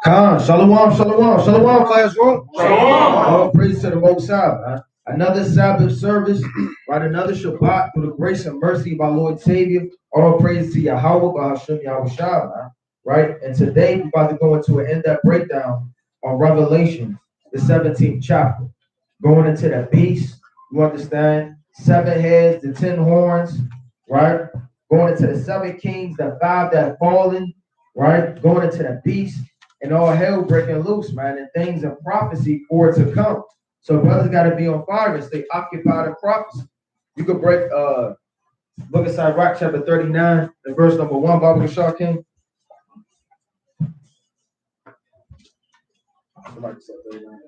Khan, shalom, shalom, shalom, classroom. Shalom. All praise to the Most High, man. Another Sabbath service, right? Another Shabbat through the grace and mercy of our Lord and Savior. All praise to Yahweh, Bahashim, Yahweh Shah, man. Right? And today we're about to go into an in-depth breakdown on Revelation, the 17th chapter. Going into the beast, you understand? 7 heads, the 10 horns, right? Going into the 7 kings, the 5 that have fallen, right? Going into the beast. And all hell breaking loose, man, and things of prophecy for it to come. So brothers got to be on fire and stay occupied in prophecy. You could break book of Sirach chapter 39 and verse number 1, Baba Gashar King. Somebody said 39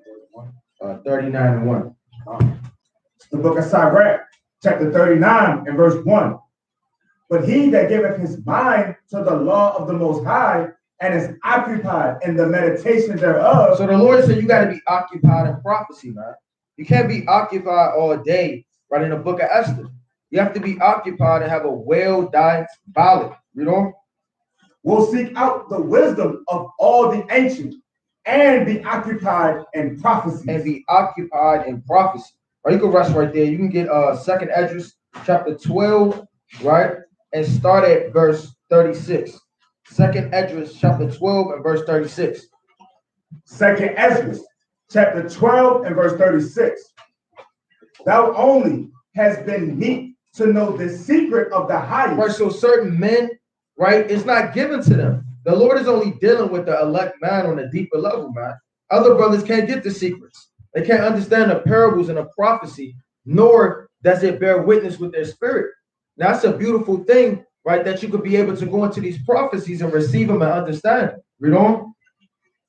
and 39 and 1. The book of Sirach, chapter 39 and verse 1. But he that giveth his mind to the law of the Most High and is occupied in the meditation thereof. So the Lord said you got to be occupied in prophecy, man. You can't be occupied all day, right, in the book of Esther. You have to be occupied and have a well-dialed, you know? Will seek out the wisdom of all the ancient and be occupied in prophecy. And be occupied in prophecy. Or you can rest right there. You can get 2nd Esdras chapter 12, right? And start at verse 36. 2nd Esdras chapter 12 and verse 36. 2nd Esdras chapter 12 and verse 36. Thou only has been meet to know the secret of the highest. Right, so certain men, right, it's not given to them. The Lord is only dealing with the elect man on a deeper level, man. Other brothers can't get the secrets. They can't understand the parables and the prophecy, nor does it bear witness with their spirit. Now, that's a beautiful thing, right, that you could be able to go into these prophecies and receive them and understand them. Read on.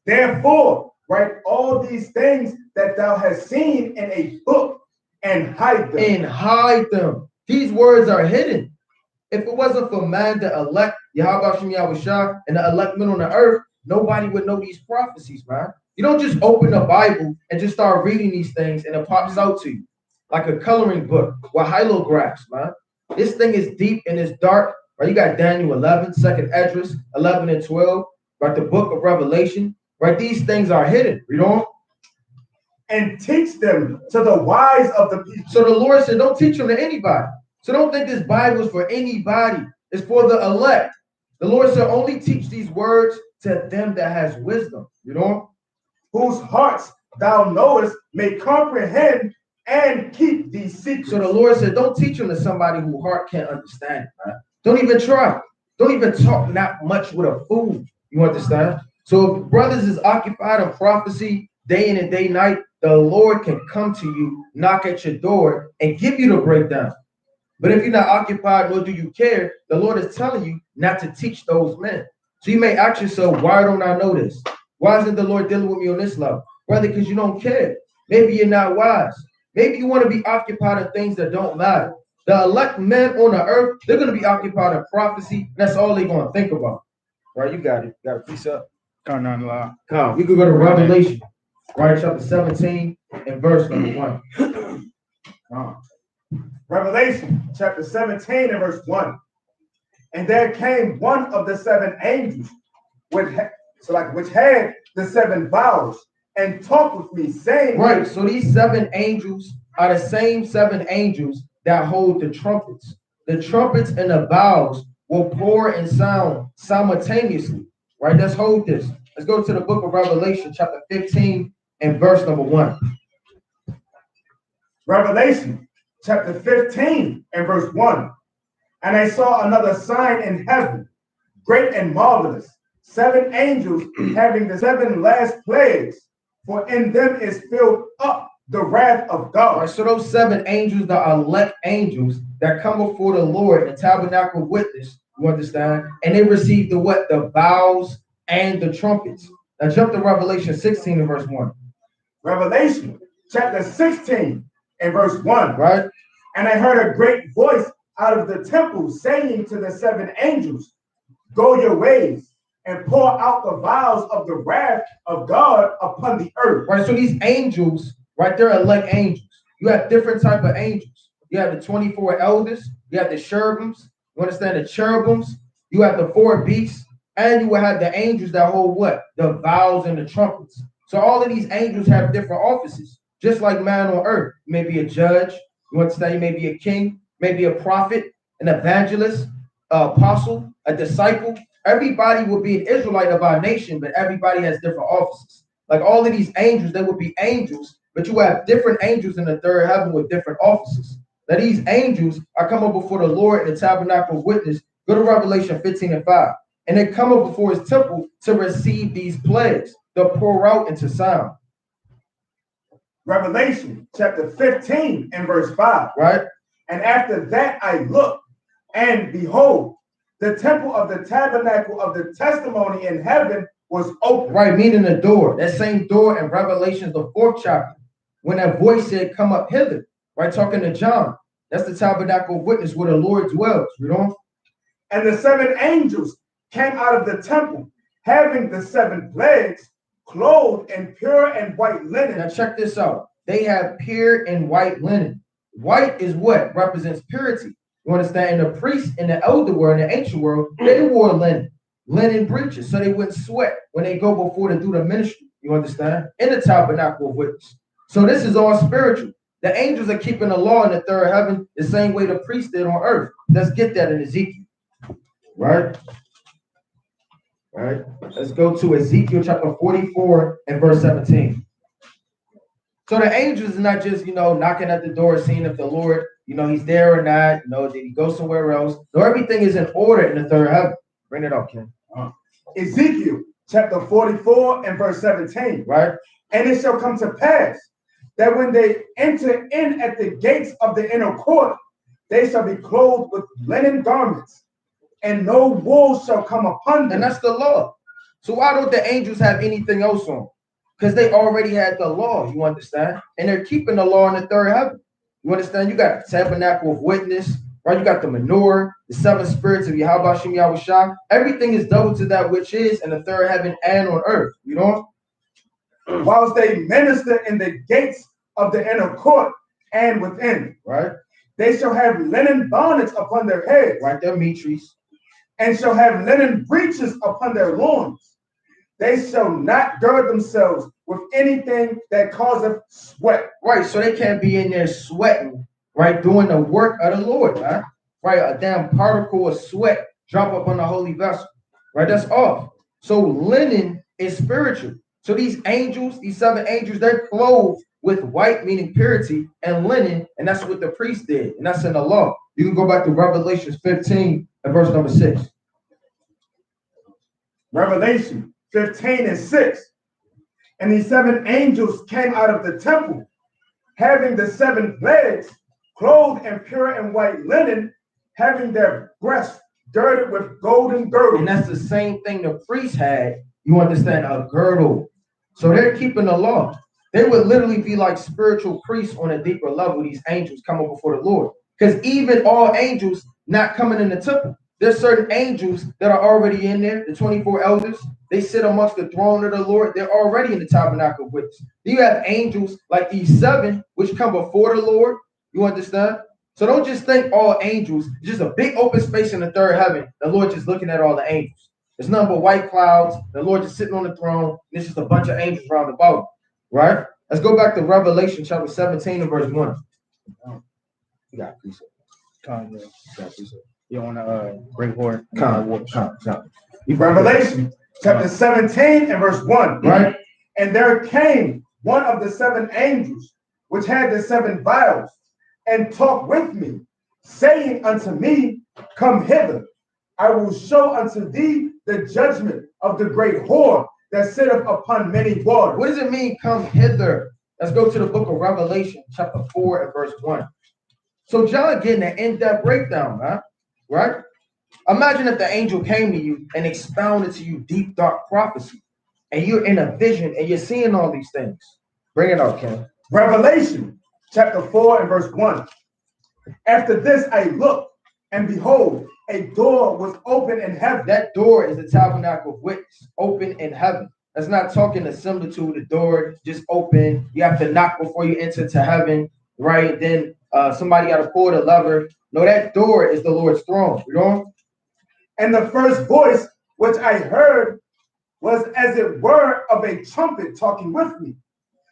Therefore, write all these things that thou hast seen in a book and hide them. And hide them. These words are hidden. If it wasn't for man to elect Yahweh Shem Yahweh Shah and the elect men on the earth, nobody would know these prophecies, man. You don't just open the Bible and just start reading these things and it pops out to you like a coloring book with hieroglyphs, man. This thing is deep and it's dark. Right? You got Daniel 11, 2nd Esdras 11 and 12, right? The book of Revelation, right? These things are hidden. Read on. And teach them to the wise of the people. So the Lord said, don't teach them to anybody. So don't think this Bible is for anybody. It's for the elect. The Lord said, only teach these words to them that has wisdom. You know? Whose hearts thou knowest may comprehend and keep these secrets. So the Lord said, don't teach them to somebody whose heart can't understand. Right? Don't even try. Don't even talk not much with a fool. You understand? So if brothers is occupied in prophecy day in and day night, the Lord can come to you, knock at your door, and give you the breakdown. But if you're not occupied, nor do you care, the Lord is telling you not to teach those men. So you may ask yourself, why don't I know this? Why isn't the Lord dealing with me on this level? Brother, because you don't care. Maybe you're not wise. Maybe you want to be occupied in things that don't matter. The elect men on the earth, they're going to be occupied in prophecy. That's all they're going to think about. Right, you got it. You got it. Peace up. Come. We could go to Revelation, right, chapter 17 and verse number 1. Revelation chapter 17 and verse 1. And there came one of the 7 angels which had the 7 vials and talked with me, saying, right, so these 7 angels are the same 7 angels that hold the trumpets. The trumpets and the vials will pour and sound simultaneously. Right, let's hold this. Let's go to the book of Revelation chapter 15 and verse number 1. Revelation chapter 15 and verse 1. And I saw another sign in heaven, great and marvelous, 7 angels having the 7 last plagues, for in them is filled up the wrath of God. Right, so those 7 angels, the elect angels that come before the Lord, the tabernacle witness, you understand? And they receive the what? The vials and the trumpets. Now jump to Revelation 16 and verse 1. Revelation chapter 16 and verse 1. Right? And I heard a great voice out of the temple saying to the 7 angels, go your ways and pour out the vials of the wrath of God upon the earth. Right, so these angels, right, they're elect angels. You have different type of angels. You have the 24 elders. You have the cherubims. You understand the cherubims? You have the 4 beasts. And you will have the angels that hold what? The vials and the trumpets. So all of these angels have different offices, just like man on earth. You may be a judge, you understand? You may be a king, maybe a prophet, an evangelist, an apostle, a disciple. Everybody will be an Israelite of our nation, but everybody has different offices. Like all of these angels, they would be angels, but you have different angels in the third heaven with different offices. Now these angels are coming before the Lord in the tabernacle of witness. Go to Revelation 15:5. And they come up before his temple to receive these plagues, to pour out into sound. Revelation chapter 15 and verse 5. Right? And after that I looked, and behold, the temple of the tabernacle of the testimony in heaven was open. Right, meaning the door. That same door in Revelation, the 4th chapter, when that voice said, come up hither, right? Talking to John. That's the tabernacle of witness where the Lord dwells. You know? And the 7 angels came out of the temple, having the 7 plagues, clothed in pure and white linen. Now check this out. They have pure and white linen. White is what represents purity. You understand? And the priests in the elder world, in the ancient world, they wore linen breeches, so they wouldn't sweat when they go before to do the ministry. You understand? In the tabernacle of witness. So this is all spiritual. The angels are keeping the law in the third heaven the same way the priests did on earth. Let's get that in Ezekiel. Right? Right. Let's go to Ezekiel chapter 44 and verse 17. So the angels is not just, knocking at the door, seeing if the Lord, he's there or not, did he go somewhere else? No, everything is in order in the third heaven. Bring it up, Ken. Ezekiel chapter 44 and verse 17. Right. And it shall come to pass that when they enter in at the gates of the inner court, they shall be clothed with linen garments, and no wool shall come upon them. And that's the law. So why don't the angels have anything else on? Because they already had the law, you understand? And they're keeping the law in the third heaven. You understand? You got the tabernacle of witness, right? You got the menorah, the 7 spirits of Yahweh Shem Yahushua. Everything is double to that which is in the third heaven and on earth. You know? Whilst they minister in the gates of the inner court and within. Right. They shall have linen bonnets upon their heads. Right there, Demetrius. And shall have linen breeches upon their loins. They shall not gird themselves with anything that causeth sweat. Right, so they can't be in there sweating, right, doing the work of the Lord, right? Right, a damn particle of sweat drop up on the holy vessel, right? That's off. So linen is spiritual. So these angels, these 7 angels, they're clothed with white, meaning purity, and linen, and that's what the priest did, and that's in the law. You can go back to Revelation 15 and verse number 6. Revelation 15 and 6. And these 7 angels came out of the temple, having the 7 plagues, clothed in pure and white linen, having their breasts girded with golden girdles. And that's the same thing the priests had, you understand, a girdle. So they're keeping the law. They would literally be like spiritual priests on a deeper level, these angels coming before the Lord. Because even all angels not coming in the temple. There's certain angels that are already in there, the 24 elders. They sit amongst the throne of the Lord. They're already in the tabernacle of witness. You have angels like these 7, which come before the Lord. You understand? So don't just think all angels, just a big open space in the third heaven. The Lord just looking at all the angels. There's nothing but white clouds. The Lord just sitting on the throne. There's just a bunch of angels around about him. Right? Let's go back to Revelation chapter 17 and verse 1. You got You on a great horse. Revelation chapter 17 and verse 1. Right. And there came one of the 7 angels, which had the 7 vials, and talked with me, saying unto me, come hither. I will show unto thee the judgment of the great whore that sitteth upon many waters. What does it mean, come hither? Let's go to the book of Revelation, chapter 4 and verse 1. So John getting an in-depth breakdown, man. Right? Imagine if the angel came to you and expounded to you deep, dark prophecy, and you're in a vision and you're seeing all these things. Bring it out, Ken. Revelation chapter 4 and verse 1. After this I looked, and behold, a door was open in heaven. That door is the tabernacle of witness, open in heaven. That's not talking a similitude. The door just open. You have to knock before you enter to heaven, right? Then somebody got to pull the lever. No, that door is the Lord's throne. You know? And the first voice which I heard was as it were of a trumpet talking with me,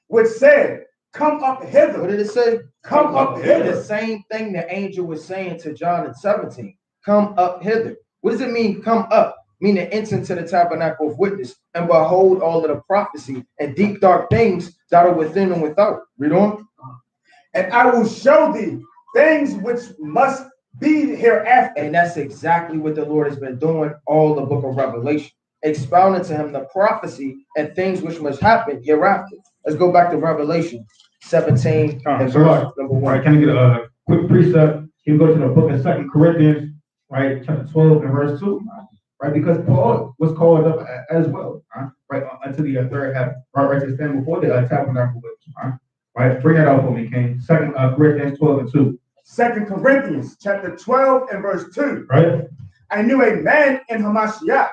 which said, Come up What hither, did it say? come up The hither. same thing the angel was saying to John in 17. Come up hither. What does it mean, come up? Meaning enter into the tabernacle of witness and behold all of the prophecy and deep dark things that are within and without. Read on. And I will show thee things which must be hereafter. And that's exactly what the Lord has been doing all the book of Revelation, expounding to him the prophecy and things which must happen hereafter. Let's go back to Revelation 17 and verse number 1. Right, can I get a quick precept? Can you go to the book of 2 Corinthians, right, chapter 12 and verse 2, right? Because Paul was called up as well, right, unto the third heaven, right, to stand before the tabernacle with, right? Bring that out for me, King. 2 Corinthians 12 and 2. 2 Corinthians chapter 12 and verse 2. Right? I knew a man in Hamashiach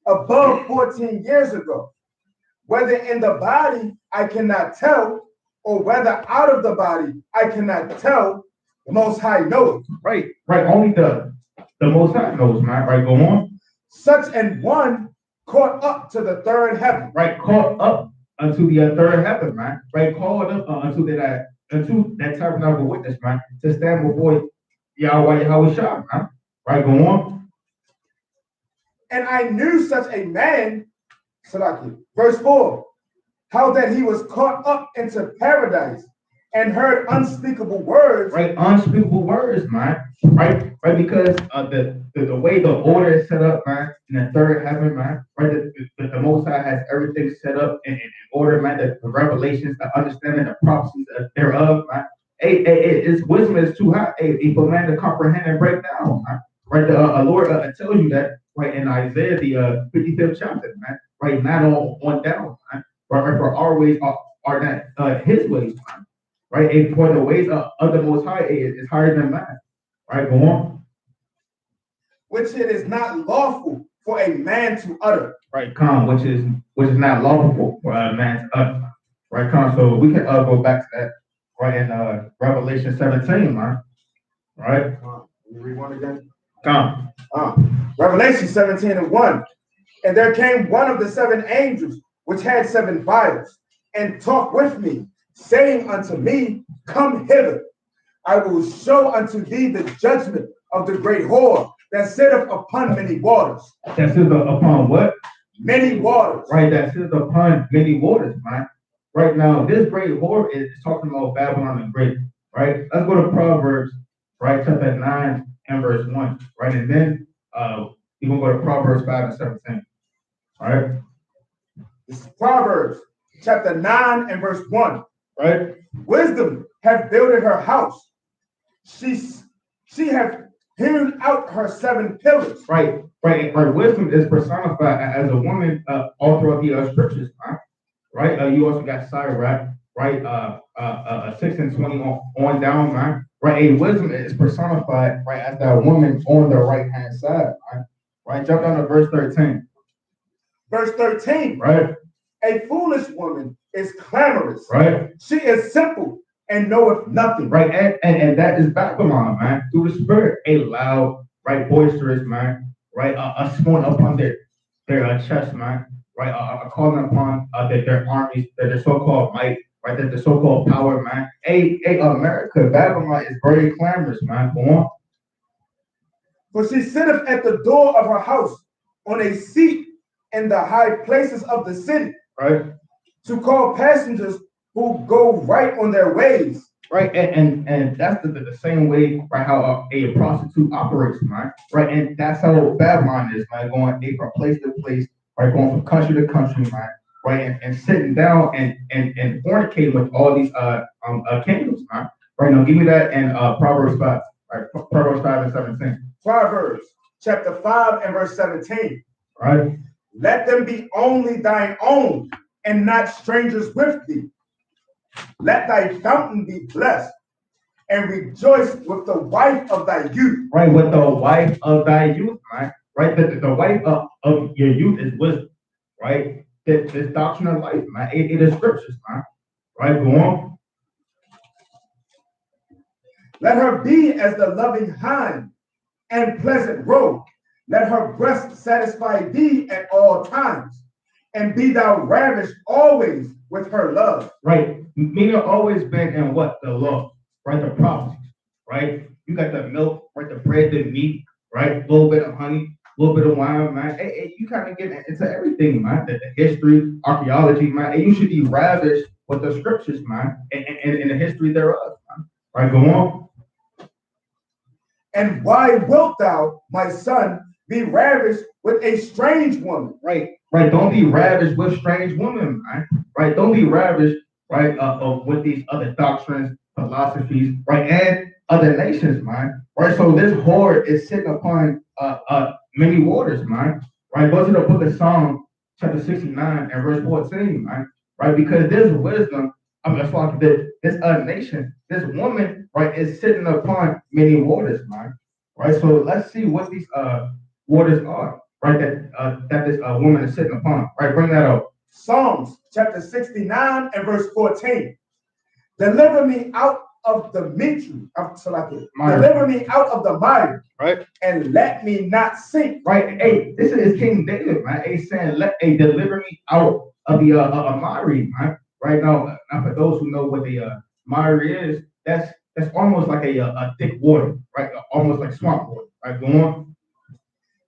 above 14 years ago. Whether in the body I cannot tell, or whether out of the body I cannot tell, the Most High knoweth. Right, only the Most High knows, man. Right, go on. Such an one caught up to the third heaven. Right, caught up unto the third heaven, man. Right, called up unto that tabernacle witness, man, to stand before Yahweh Shah, man. Right, go on. And I knew such a man, Salaki, verse 4, how that he was caught up into paradise and heard unspeakable words. Right, unspeakable words, man. Right, because the way the order is set up, man, in the third heaven, man. Right, the Most High has everything set up in order, man. The revelations, the understanding, the prophecies thereof, man. Its wisdom is too high, for man to comprehend and break down, man. Right, the Lord tells you that, right, in Isaiah the 55th chapter, man. Right, not on down, man. Right, for our ways are not His ways, man. Right, and for the ways of the Most High is higher than man. Right, go on. Which it is not lawful for a man to utter. Right, come, which is not lawful for a man to utter. Right, come. So we can go back to that. Right, in Revelation 17, man. Right. Read one again. Come. Revelation 17 and 1. And there came one of the seven angels which had seven vials, and talked with me, saying unto me, Come hither, I will show unto thee the judgment of the great whore that sitteth upon many waters. That sitteth upon what? Many waters. Right, that sitteth upon many waters, man. Right now, this great whore is talking about Babylon the Great. Right, let's go to Proverbs, right, chapter 9 and verse 1. Right, and then you're gonna go to Proverbs 5 and 17. All right. This is Proverbs chapter 9 and verse 1. Right. Wisdom hath builded her house. She hath hewn out her seven pillars. Right. Wisdom is personified as a woman all throughout the scriptures. Right. You also got Sirach, right? 6 and 20 on down, man. Right. A wisdom is personified, right, as that woman on the right hand side. Right. Jump down to verse 13. Verse 13. Right. A foolish woman is clamorous. Right. She is simple and knoweth nothing. Right. And that is Babylon, man. Through the spirit, a loud, right, boisterous, man. Right. A sworn upon their chest, man. Right. Calling upon their armies, their so-called might, right? Their so-called power, man. America, Babylon is very clamorous, man. Go on. For she sitteth at the door of her house on a seat in the high places of the city. Right. To call passengers who go right on their ways. Right, and that's the same way, right, how a prostitute operates, man. Right, and that's how Babylon is, man, going from place to place, right, going from country to country, man. Right, and sitting down and fornicating with all these kingdoms, man. Right, now give me that in Proverbs 5, right, Proverbs 5 and 17. Proverbs chapter 5 and verse 17. Right. Let them be only thine own, and not strangers with thee. Let thy fountain be blessed, and rejoice with the wife of thy youth. Right, with the wife of thy youth, right? Right, the wife of your youth is wisdom, right? This doctrine of life, man. It is scriptures, man. Right, go on. Let her be as the loving hind and pleasant roe, Let her breast satisfy thee at all times, and be thou ravished always with her love. Right? Meaning always been in what? The law, right? The prophecies, right? You got the milk, right? The bread, the meat, right? A little bit of honey, a little bit of wine, man. Hey, you kind of get into everything, man. The history, archaeology, man. And you should be ravished with the scriptures, man, and the history thereof, man. Right? Go on. And why wilt thou, my son, be ravished with a strange woman? Right. Don't be ravished with strange women, man. Right. Don't be ravished, right, with these other doctrines, philosophies, right, and other nations, man. Right. So this whore is sitting upon many waters, man. Right. Go to the book of Psalm, chapter 69 and verse 14, man. Right. Because there's wisdom. That's why this nation, this woman, right, is sitting upon many waters, man. Right. So let's see what these waters are, right? That this woman is sitting upon. Right. Bring that up. Psalms chapter 69 and verse 14. Deliver me out of the miry, deliver me out of the mire, Right. and let me not sink. Right. Hey, this is King David, man. He's saying, deliver me out of the miry, man. Right now, for those who know what the miry is, that's almost like a thick water, right? Almost like swamp water. Right. Go on.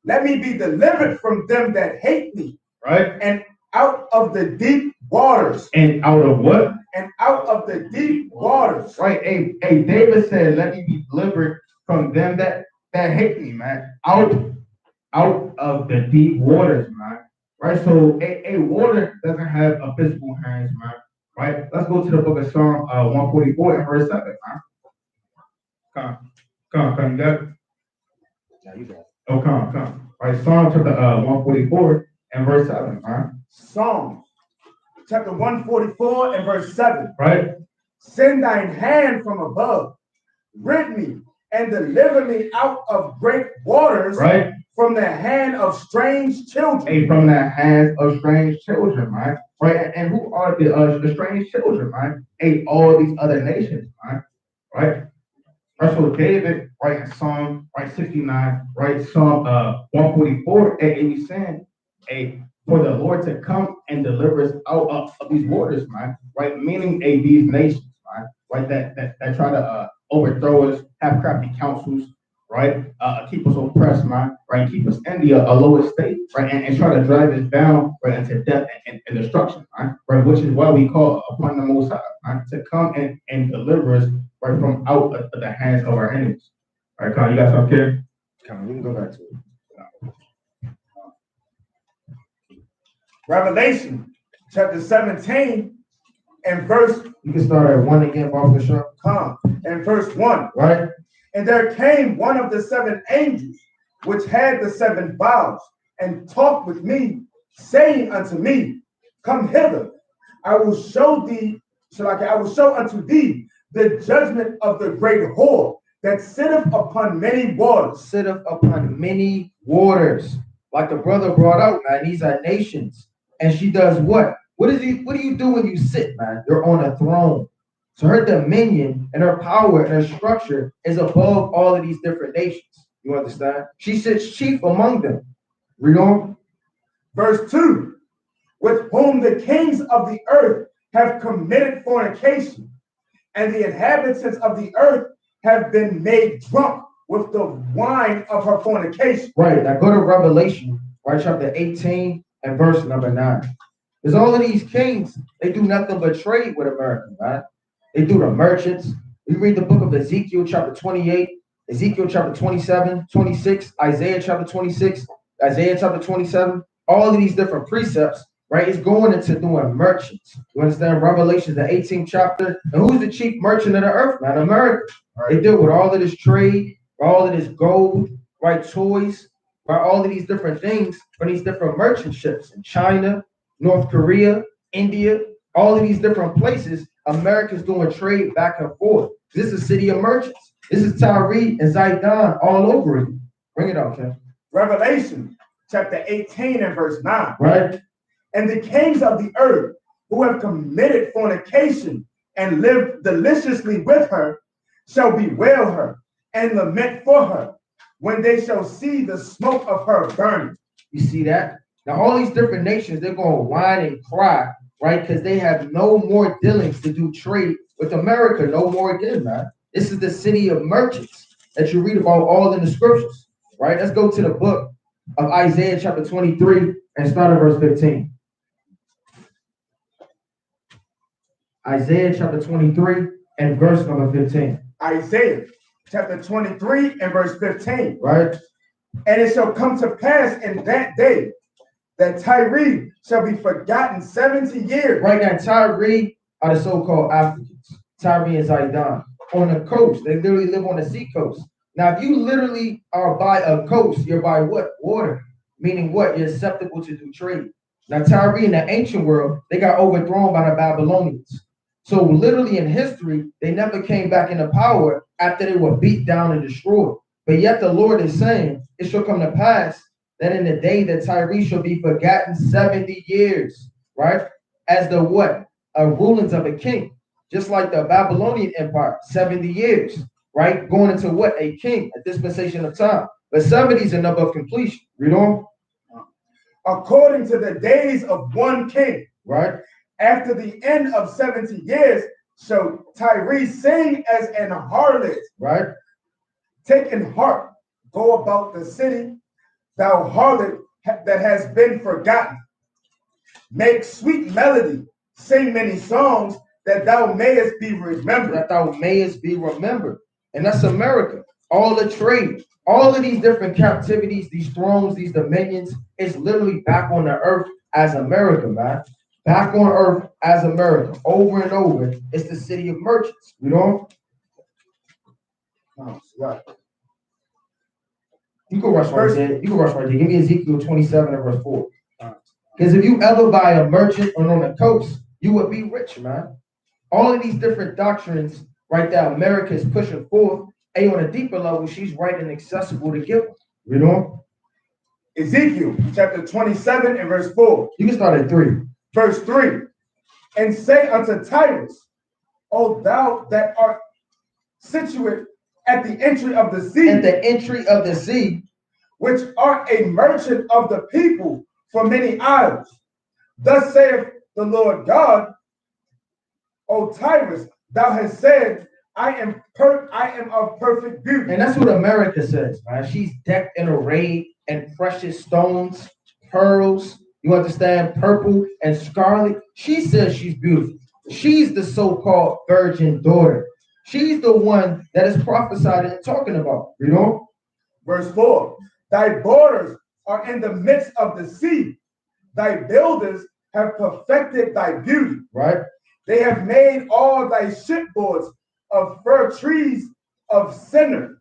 Let me be delivered from them that hate me. Right. And out of the deep waters. And out of what? And out of the deep waters. Right. Hey, David said, let me be delivered from them that hate me, man. Out of the deep waters, man. Right. So a water doesn't have a physical hands, man. Right. Let's go to the book of Psalm 144 and verse 7, man. Come, you got it? Yeah, you got it. Oh, come. Right. Psalm chapter 144 and verse 7, man. Psalm chapter 144 and verse 7. Right. Send thine hand from above, rid me, and deliver me out of great waters. Right. From the hand of strange children. Hey, from the hands of strange children, man. Right. And who are the strange children, man? Hey, all these other nations, man. Right. Right. So David, right, in Psalm, right, 69, right, Psalm 144, and he's saying, hey, for the Lord to come and deliver us out of these waters, man. Right. Meaning these nations, man. Right. That try to overthrow us, have crafty counsels, right? Keep us oppressed, man, right? Keep us in the lowest state, right? And try to drive us down, right, into death and destruction, right? Which is why we call upon the Most High, right? To come and deliver us, right, from out of the hands of our enemies. All right, Kyle, you got something here? Come on, we can go back to it. Revelation chapter 17 and verse. You can start at 1 again, Barbara Shaw. And verse 1. Right? And there came one of the seven angels, which had the seven vials, and talked with me, saying unto me, Come hither, I will show unto thee the judgment of the great whore that sitteth upon many waters. Sitteth upon many waters. Like the brother brought out, man, these are nations. And she does what? What do you do when you sit, man? You're on a throne. So her dominion and her power and her structure is above all of these different nations. You understand? She sits chief among them. Read on. Verse 2. With whom the kings of the earth have committed fornication, and the inhabitants of the earth have been made drunk with the wine of her fornication. Right. Now go to Revelation, right, chapter 18 and verse number 9. Because all of these kings, they do nothing but trade with America, right? They do the merchants. You read the book of Ezekiel chapter 28, Ezekiel chapter 27, 26, Isaiah chapter 26, Isaiah chapter 27. All of these different precepts, right, is going into doing merchants. You understand? Revelation, the 18th chapter. And who's the chief merchant of the earth, man? America. Right? They deal with all of this trade, all of this gold, right, toys, right, all of these different things for these different merchant ships in China, North Korea, India, all of these different places. America's doing trade back and forth. This is a city of merchants. This is Tyre and Zidon all over it. Bring it out, Ken. Revelation chapter 18 and verse 9. Right? And the kings of the earth who have committed fornication and lived deliciously with her shall bewail her and lament for her, when they shall see the smoke of her burning. You see that? Now, all these different nations, they're going to whine and cry, right? Because they have no more dealings to do trade with America, no more again, man. This is the city of merchants that you read about all in the scriptures, right? Let's go to the book of Isaiah chapter 23 and start at verse 15. Isaiah chapter 23 and verse number 15. Isaiah chapter 23 and verse 15. Right? And it shall come to pass in that day that Tyre shall be forgotten 70 years. Right now, Tyre are the so-called Africans. Tyre and Zidon. On the coast. They literally live on the sea coast. Now, if you literally are by a coast, you're by what? Water. Meaning what? You're susceptible to do trade. Now, Tyre in the ancient world, they got overthrown by the Babylonians. So literally in history, they never came back into power after they were beat down and destroyed. But yet the Lord is saying, it shall come to pass that in the day that Tyre shall be forgotten 70 years, right? As the what? Rulings of a king. Just like the Babylonian Empire, 70 years, right? Going into what? A king, a dispensation of time. But 70 is a number of completion. Read on. According to the days of one king. Right? After the end of 70 years, shall Tyre sing as an harlot. Right? Take in heart, go about the city, thou harlot that has been forgotten. Make sweet melody, sing many songs, that thou mayest be remembered. That thou mayest be remembered. And that's America. All the trade, all of these different captivities, these thrones, these dominions, is literally back on the earth as America, man. Back on earth as America. Over and over, it's the city of merchants. You know? Right. You can rush right there. You can rush right there. Give me Ezekiel 27 and verse 4. Because if you ever buy a merchant on the coast, you would be rich, man. All of these different doctrines right there, America is pushing forth. And on a deeper level, she's right and accessible to give them. You know? Ezekiel chapter 27 and verse 4. You can start at 3. Verse 3. And say unto Tyrus, O thou that art situate at the entry of the sea. At the entry of the sea. Which art a merchant of the people for many isles. Thus saith the Lord God, O Tyrus, thou hast said, I am of perfect beauty. And that's what America says, man. She's decked and arrayed in precious stones, pearls, you understand, purple and scarlet. She says she's beautiful. She's the so-called virgin daughter. She's the one that is prophesied and talking about, you know? Verse 4, thy borders are in the midst of the sea. Thy builders have perfected thy beauty. Right? They have made all thy shipboards of fir trees of cinnamon.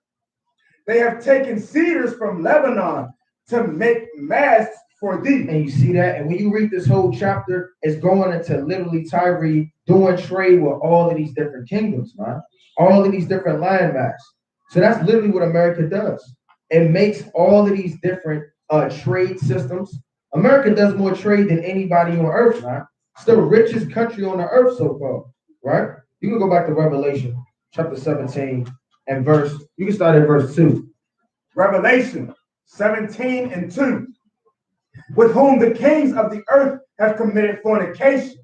They have taken cedars from Lebanon to make masts for thee. And you see that? And when you read this whole chapter, it's going into literally Tyre doing trade with all of these different kingdoms, man. All of these different landmass. So that's literally what America does. It makes all of these different trade systems. America does more trade than anybody on earth, man. It's the richest country on the earth so far, right? You can go back to Revelation chapter 17 and you can start at verse 2. Revelation 17 and 2. With whom the kings of the earth have committed fornication,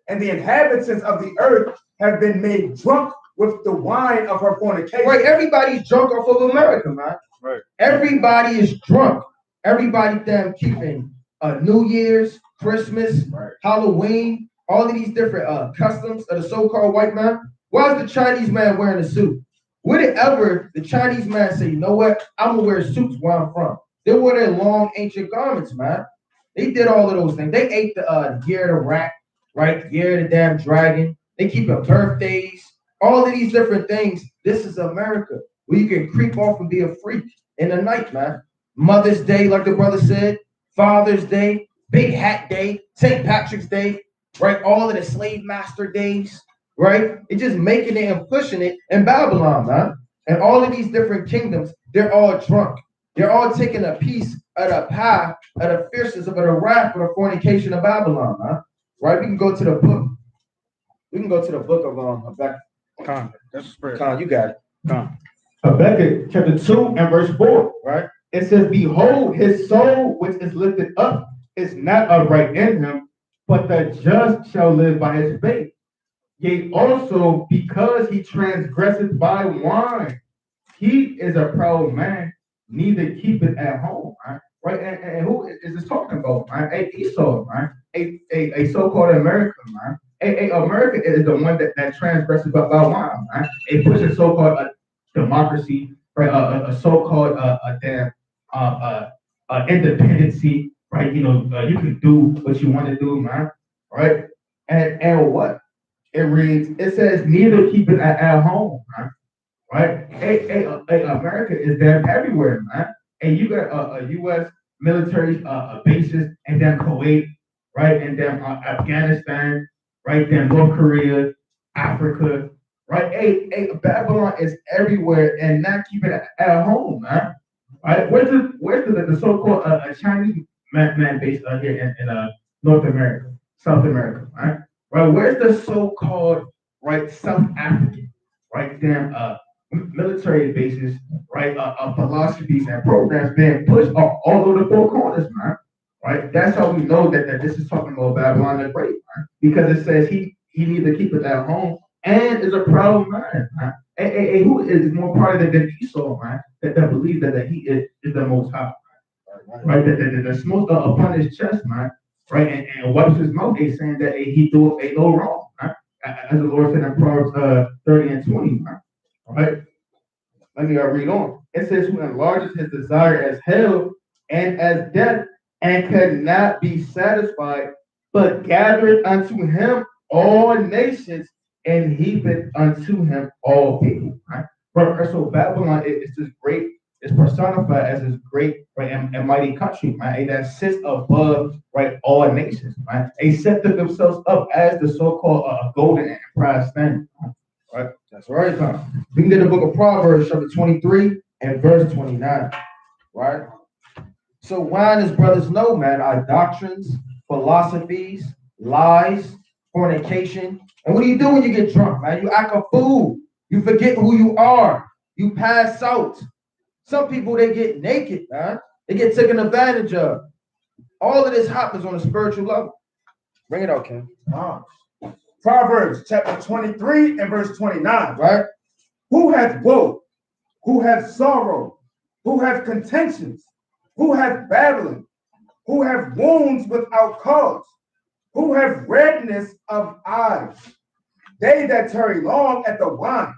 and the inhabitants of the earth have been made drunk with the wine of her fornication. Right, everybody's drunk off of America, man. Right. Everybody is drunk. Everybody damn keeping New Year's, Christmas, right, Halloween, all of these different customs of the so-called white man. Why is the Chinese man wearing a suit? Would it ever the Chinese man say, you know what, I'm gonna wear suits where I'm from? They wore their long ancient garments, man. They did all of those things. They ate the year of the rat, right? Year of the damn dragon. They keep birthdays, all of these different things. This is America, where you can creep off and be a freak in the night, man. Mother's Day, like the brother said, Father's Day, Big Hat Day, St. Patrick's Day, right? All of the slave master days, right? It's just making it and pushing it in Babylon, man. And all of these different kingdoms, they're all drunk. They're all taking a piece of the pie, of the fierceness, of the wrath, of the fornication of Babylon, man. Right? We can go to the book. We can go to the book of Habakkuk. Con, that's spirit. Con, you got it. Con. Habakkuk chapter 2 and verse 4, right? It says, behold, his soul which is lifted up is not upright in him, but the just shall live by his faith. Yea, also because he transgresseth by wine, he is a proud man, neither keepeth at home. Right? And who is this talking about? Right? A Esau, right? A so-called American, right? America is the one that transgresses by wine, right? A pushes so-called democracy, right? A so-called damn independency, right? You can do what you want to do, man, right? And what? It reads, it says, neither keep it at home, right? America is there everywhere, man. And you got a U.S. military bases, and then Kuwait, right? And then Afghanistan, right? Then North Korea, Africa, right? Babylon is everywhere, and not keep it at home, man. Right? Where's the so-called Chinese man base here in North America, South America, right? Right? Where's the so-called right South African, right? Damn military bases, right? Philosophies and programs being pushed all over the four corners, man. Right? That's how we know that this is talking about Babylon the Great, man. Because it says he neither keep it at home and is a proud man, man. Who is more proud than Esau, man? That believes that he is the most high, right? That smokes upon his chest, man, right? And wipes his mouth, they saying that he do ain't no wrong, right? As the Lord said in Proverbs 30 and 20, man. All right. Let me read on. It says, who enlarges his desire as hell and as death, and cannot be satisfied, but gathereth unto him all nations, and heapeth unto him all people. Right? So Babylon is this great, is personified as this great, right, and mighty country, right, that sits above, right, all nations, right. They set themselves up as the so-called golden and prize standard. Right? That's right, huh? We can get the book of Proverbs, chapter 23 and verse 29. Right? So wine, as brothers know, man, are doctrines, philosophies, lies, fornication. And what do you do when you get drunk, man? You act a fool. You forget who you are. You pass out. Some people, they get naked, man. They get taken advantage of. All of this happens on a spiritual level. Bring it out, Ken. Proverbs chapter 23 and verse 29. Right? Who hath woe? Who hath sorrow? Who hath contentions? Who hath babbling? Who have wounds without cause? Who have redness of eyes? They that tarry long at the wine.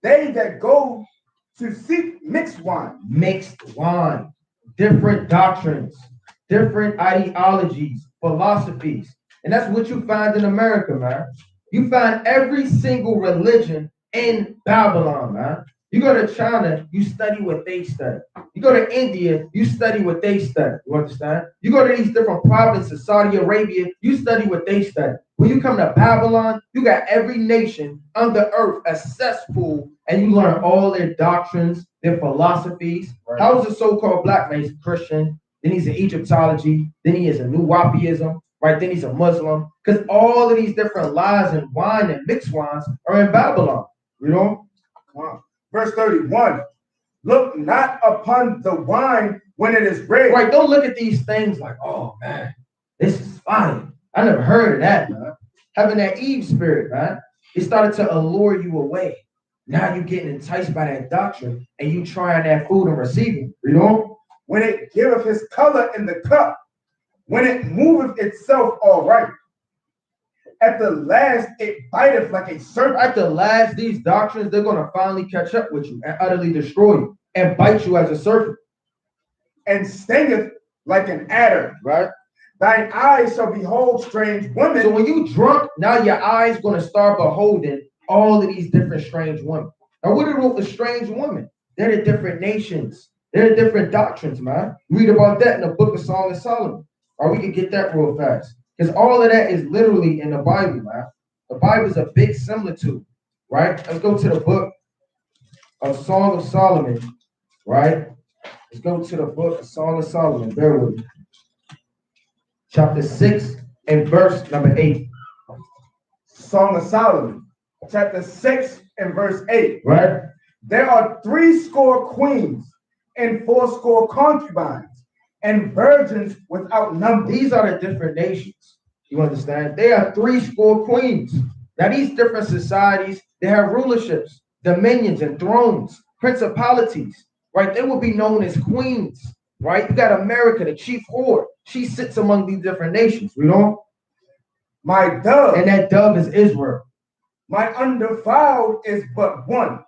They that go to seek mixed wine. Mixed wine. Different doctrines. Different ideologies. Philosophies. And that's what you find in America, man. You find every single religion in Babylon, man. You go to China, you study what they study. You go to India, you study what they study. You understand? You go to these different provinces, Saudi Arabia, you study what they study. When you come to Babylon, you got every nation under earth, a cesspool, and you learn all their doctrines, their philosophies. Right. How is a so-called black man? He's a Christian, then he's an Egyptology, then he is a New Wapiism, right? Then he's a Muslim. Because all of these different lies and wine and mixed wines are in Babylon. You know? Wow. Verse 31, look not upon the wine when it is red. Right, don't look at these things like, oh, man, this is fine. I never heard of that, man. Having that Eve spirit, man. It started to allure you away. Now you're getting enticed by that doctrine, and you trying that food and receiving, you know? When it giveth his color in the cup, when it moveth itself all right. At the last, it biteth like a serpent. At the last, these doctrines, they're going to finally catch up with you and utterly destroy you and bite you as a serpent. And stingeth like an adder. Right? Thine eyes shall behold strange women. So when you drunk, now your eyes going to start beholding all of these different strange women. Now, what are the strange women? They're the different nations. They're the different doctrines, man. Read about that in the book of Song of Solomon. Or we can get that real fast. Because all of that is literally in the Bible, man. The Bible is a big similitude, right? Let's go to the book of Song of Solomon, right? Let's go to the book of Song of Solomon. Bear with me. Chapter 6 and verse number 8. Song of Solomon, chapter 6 and verse 8. Right? There are 80 queens and 80 concubines and virgins without number. These are the different nations. You understand? They are 80 queens. Now, these different societies, they have rulerships, dominions, and thrones, principalities, right? They will be known as queens, right? You got America, the chief whore. She sits among these different nations, you know? My dove, And that dove is Israel. my undefiled is but one.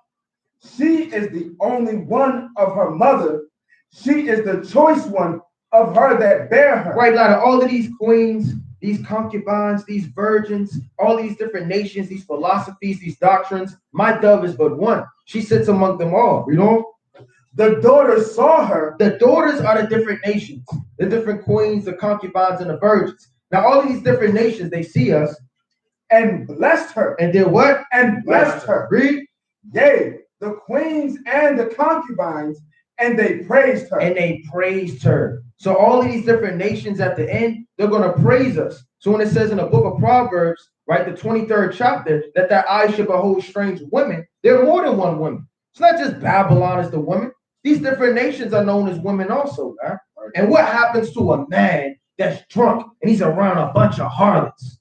She is the only one of her mother. She is the choice one of her that bear her. Right, out of all of these queens, these concubines, these virgins, all these different nations, these philosophies, these doctrines, my dove is but one. She sits among them all, you know? The daughters saw her. The daughters are the different nations, the different queens, the concubines, and the virgins. Now, all of these different nations, they see us And blessed her. and did what? And blessed her. Read. Yea, the queens and the concubines, and they praised her. And they praised her. So all of these different nations at the end, they're going to praise us. So when it says in the book of Proverbs, right, the 23rd chapter, that their eyes should behold strange women, there are more than one woman. It's not just Babylon as the woman. These different nations are known as women also, man. And what happens to a man that's drunk and he's around a bunch of harlots?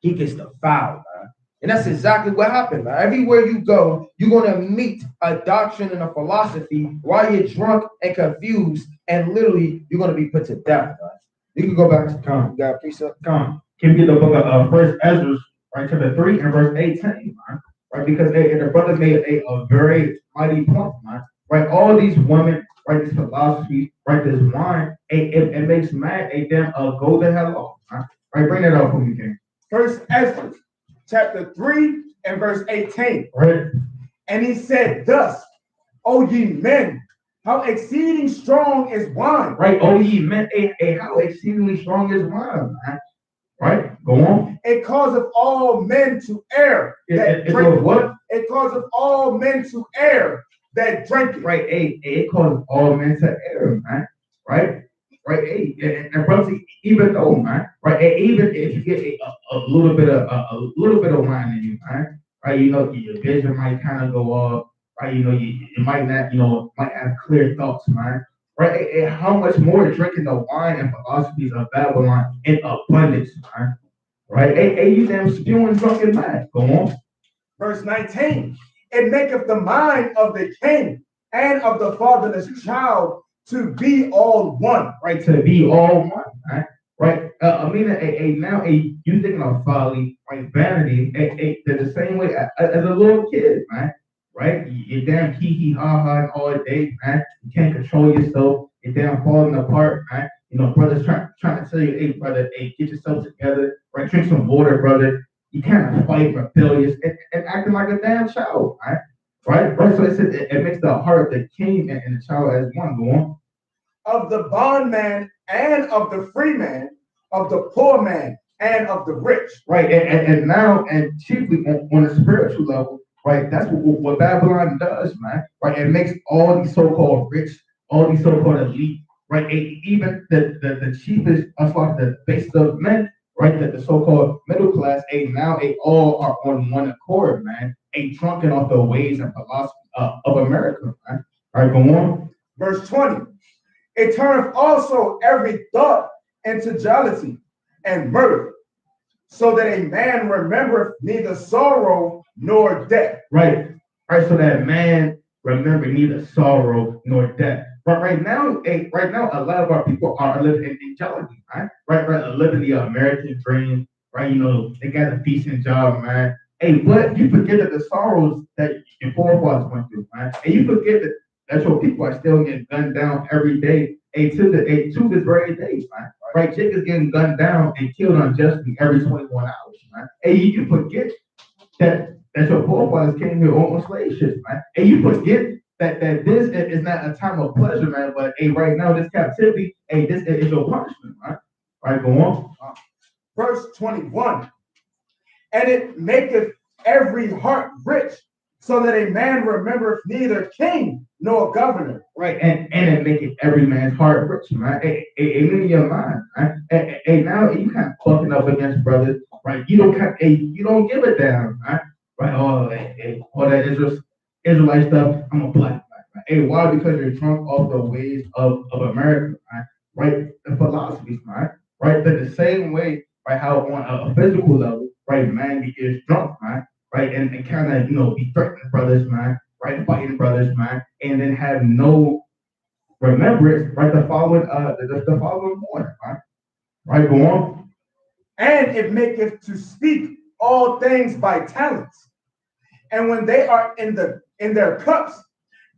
He gets defiled, man. And that's exactly what happened, man. Everywhere you go, you're going to meet a doctrine and a philosophy while you're drunk and confused, and literally you're going to be put to death, man. You can go back to Con. You got a precept? Come, can be the book of First Ezra, right, chapter 3 and verse 18, man. Right, because the brother made a very mighty point, man. Right, all these women, right, this philosophy, right, this wine, it makes man a damn go to hell off, man. Right, bring that up for me, King. First Ezra, chapter 3 and verse 18. Right, And he said thus, O ye men, how exceeding strong is wine. right. Oh, ye men, how exceedingly strong is wine, man. Right, go on. It causeth all men to err. It goes what? It causeth all men to err that drink it. Right, it causes all men to err, man. Right, right, and brothers, even though, man, right, and even if you get a little bit of wine in you, man, right, you know, your vision might kind of go up, right, you know, you might not, you know, might have clear thoughts, man. Right, and how much more drinking the wine and philosophies of Babylon in abundance, man. Right, you damn spewing drunken man. Go on. Verse 19. It maketh the mind of the king and of the fatherless child to be all one. Right, to be all one, right? Right. I mean, now you thinking of folly, right? Vanity, they're the same way as a little kid, man. Right? You're damn hee ha ha all day, man. You can't control yourself. You're damn falling apart, man. You know, brothers trying to tell you, hey, brother, hey, get yourself together, right? Drink some water, brother. You can't fight rebellious and acting like a damn child, right? Right? So it makes the heart of the king and the child as one. Go on. Of the bondman and of the free man, of the poor man and of the rich. Right, and now, and chiefly on a spiritual level, right, that's what Babylon does, man. Right, it makes all these so-called rich, all these so-called elite, right, even the cheapest, like the base of men, right, the so-called middle class, now they all are on one accord, man, drunken off the ways and philosophy of America, man. All right, go on. Verse 20. It turneth also every thought into jealousy and murder, so that a man remembereth neither sorrow nor death. Right, so that man remember neither sorrow nor death. But right now, a lot of our people are living in jealousy, right? Right, living the American dream, right? You know, they got a decent job, man. Hey, but you forget that the sorrows that your forefathers went through, man. And you forget that that's what people are still getting gunned down every day, to this very day, man. Right, Jake is getting gunned down and killed unjustly every 21 hours, man. And you forget that your forefathers came here on slave ships, man. And you forget that this is not a time of pleasure, man. But right now, this captivity, this is your punishment, right? All right, go on. Verse 21. And it maketh every heart rich, so that a man remembereth neither king nor governor. Right, and it maketh every man's heart rich, man. In your mind, right? And now you kind of bucking up against brothers, right? You don't give a damn, right? Right, all that Israelite stuff. I'm a black man. Hey, why? Because you're drunk off the ways of America, man. Right? The philosophies, man. Right? But the same way, right? How on a physical level, right? Man gets drunk, man. Right? And kind of, be threatening brothers, man. Right? Fighting brothers, man. And then have no remembrance, right? The following morning, right? Right? Go on. And it maketh to speak all things by talents. And when they are in their cups,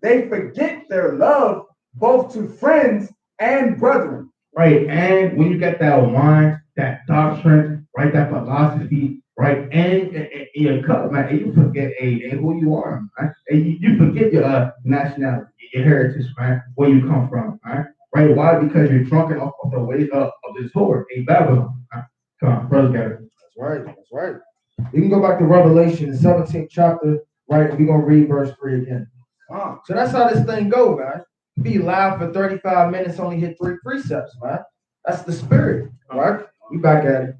they forget their love both to friends and brethren. Right. And when you get that wine, that doctrine, right, that philosophy, right, and in your cup, man, and you forget who you are, man. And you forget your nationality, your heritage, man, where you come from, man. Right? Why? Because you're drunken off of the ways of this whore, Babylon. Man. Come on, brother Gary. That's right. That's right. We can go back to Revelation, the 17th chapter, right? We're gonna read verse 3 again. So that's how this thing go, man. Be loud for 35 minutes, only hit 3 precepts, man. That's the spirit, right? We back at it.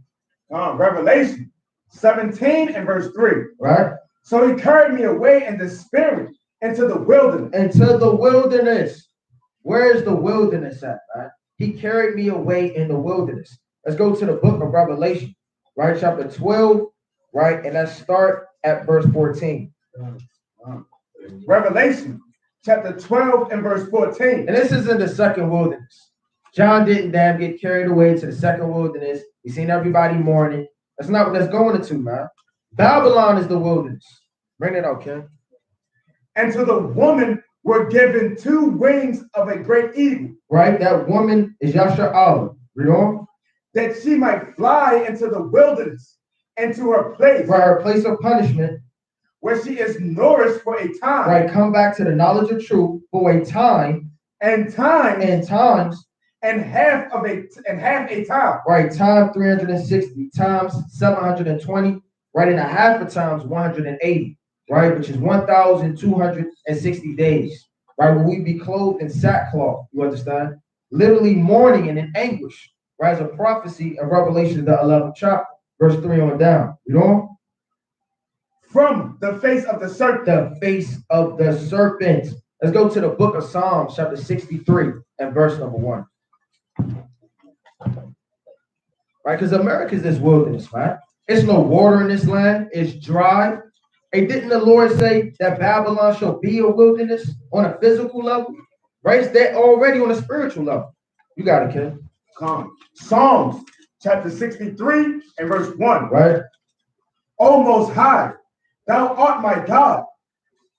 Revelation 17 and verse 3. Right? So he carried me away in the spirit into the wilderness. Into the wilderness. Where is the wilderness at, man? He carried me away in the wilderness. Let's go to the book of Revelation, right? Chapter 12, right? And let's start at verse 14. Revelation chapter 12 and verse 14. And this is in the second wilderness. John didn't get carried away to the second wilderness. He's seen everybody mourning. That's not what that's going into, man. Babylon is the wilderness. Bring it out, Ken. And to the woman were given 2 wings of a great eagle. Right? That woman is Yasha Allah. Read on. That she might fly into the wilderness, into her place. Right, her place of punishment. Where she is nourished for a time. Right, come back to the knowledge of truth for a time. And time. And times. And half a time. Right, time 360 times 720. Right, and a half of times 180. Right, which is 1,260 days. Right, will we be clothed in sackcloth? You understand? Literally mourning and in anguish. Right, as a prophecy of Revelation, the 11th chapter, verse 3 on down. You know? From the face of the serpent. The face of the serpent. Let's go to the book of Psalms, chapter 63, and verse number 1. Right, because America is this wilderness, man. There's no water in this land. It's dry. And didn't the Lord say that Babylon shall be a wilderness on a physical level? Right? It's that already on a spiritual level. You got it, Ken. Psalms chapter 63 and verse 1. Right? O Most High, thou art my God.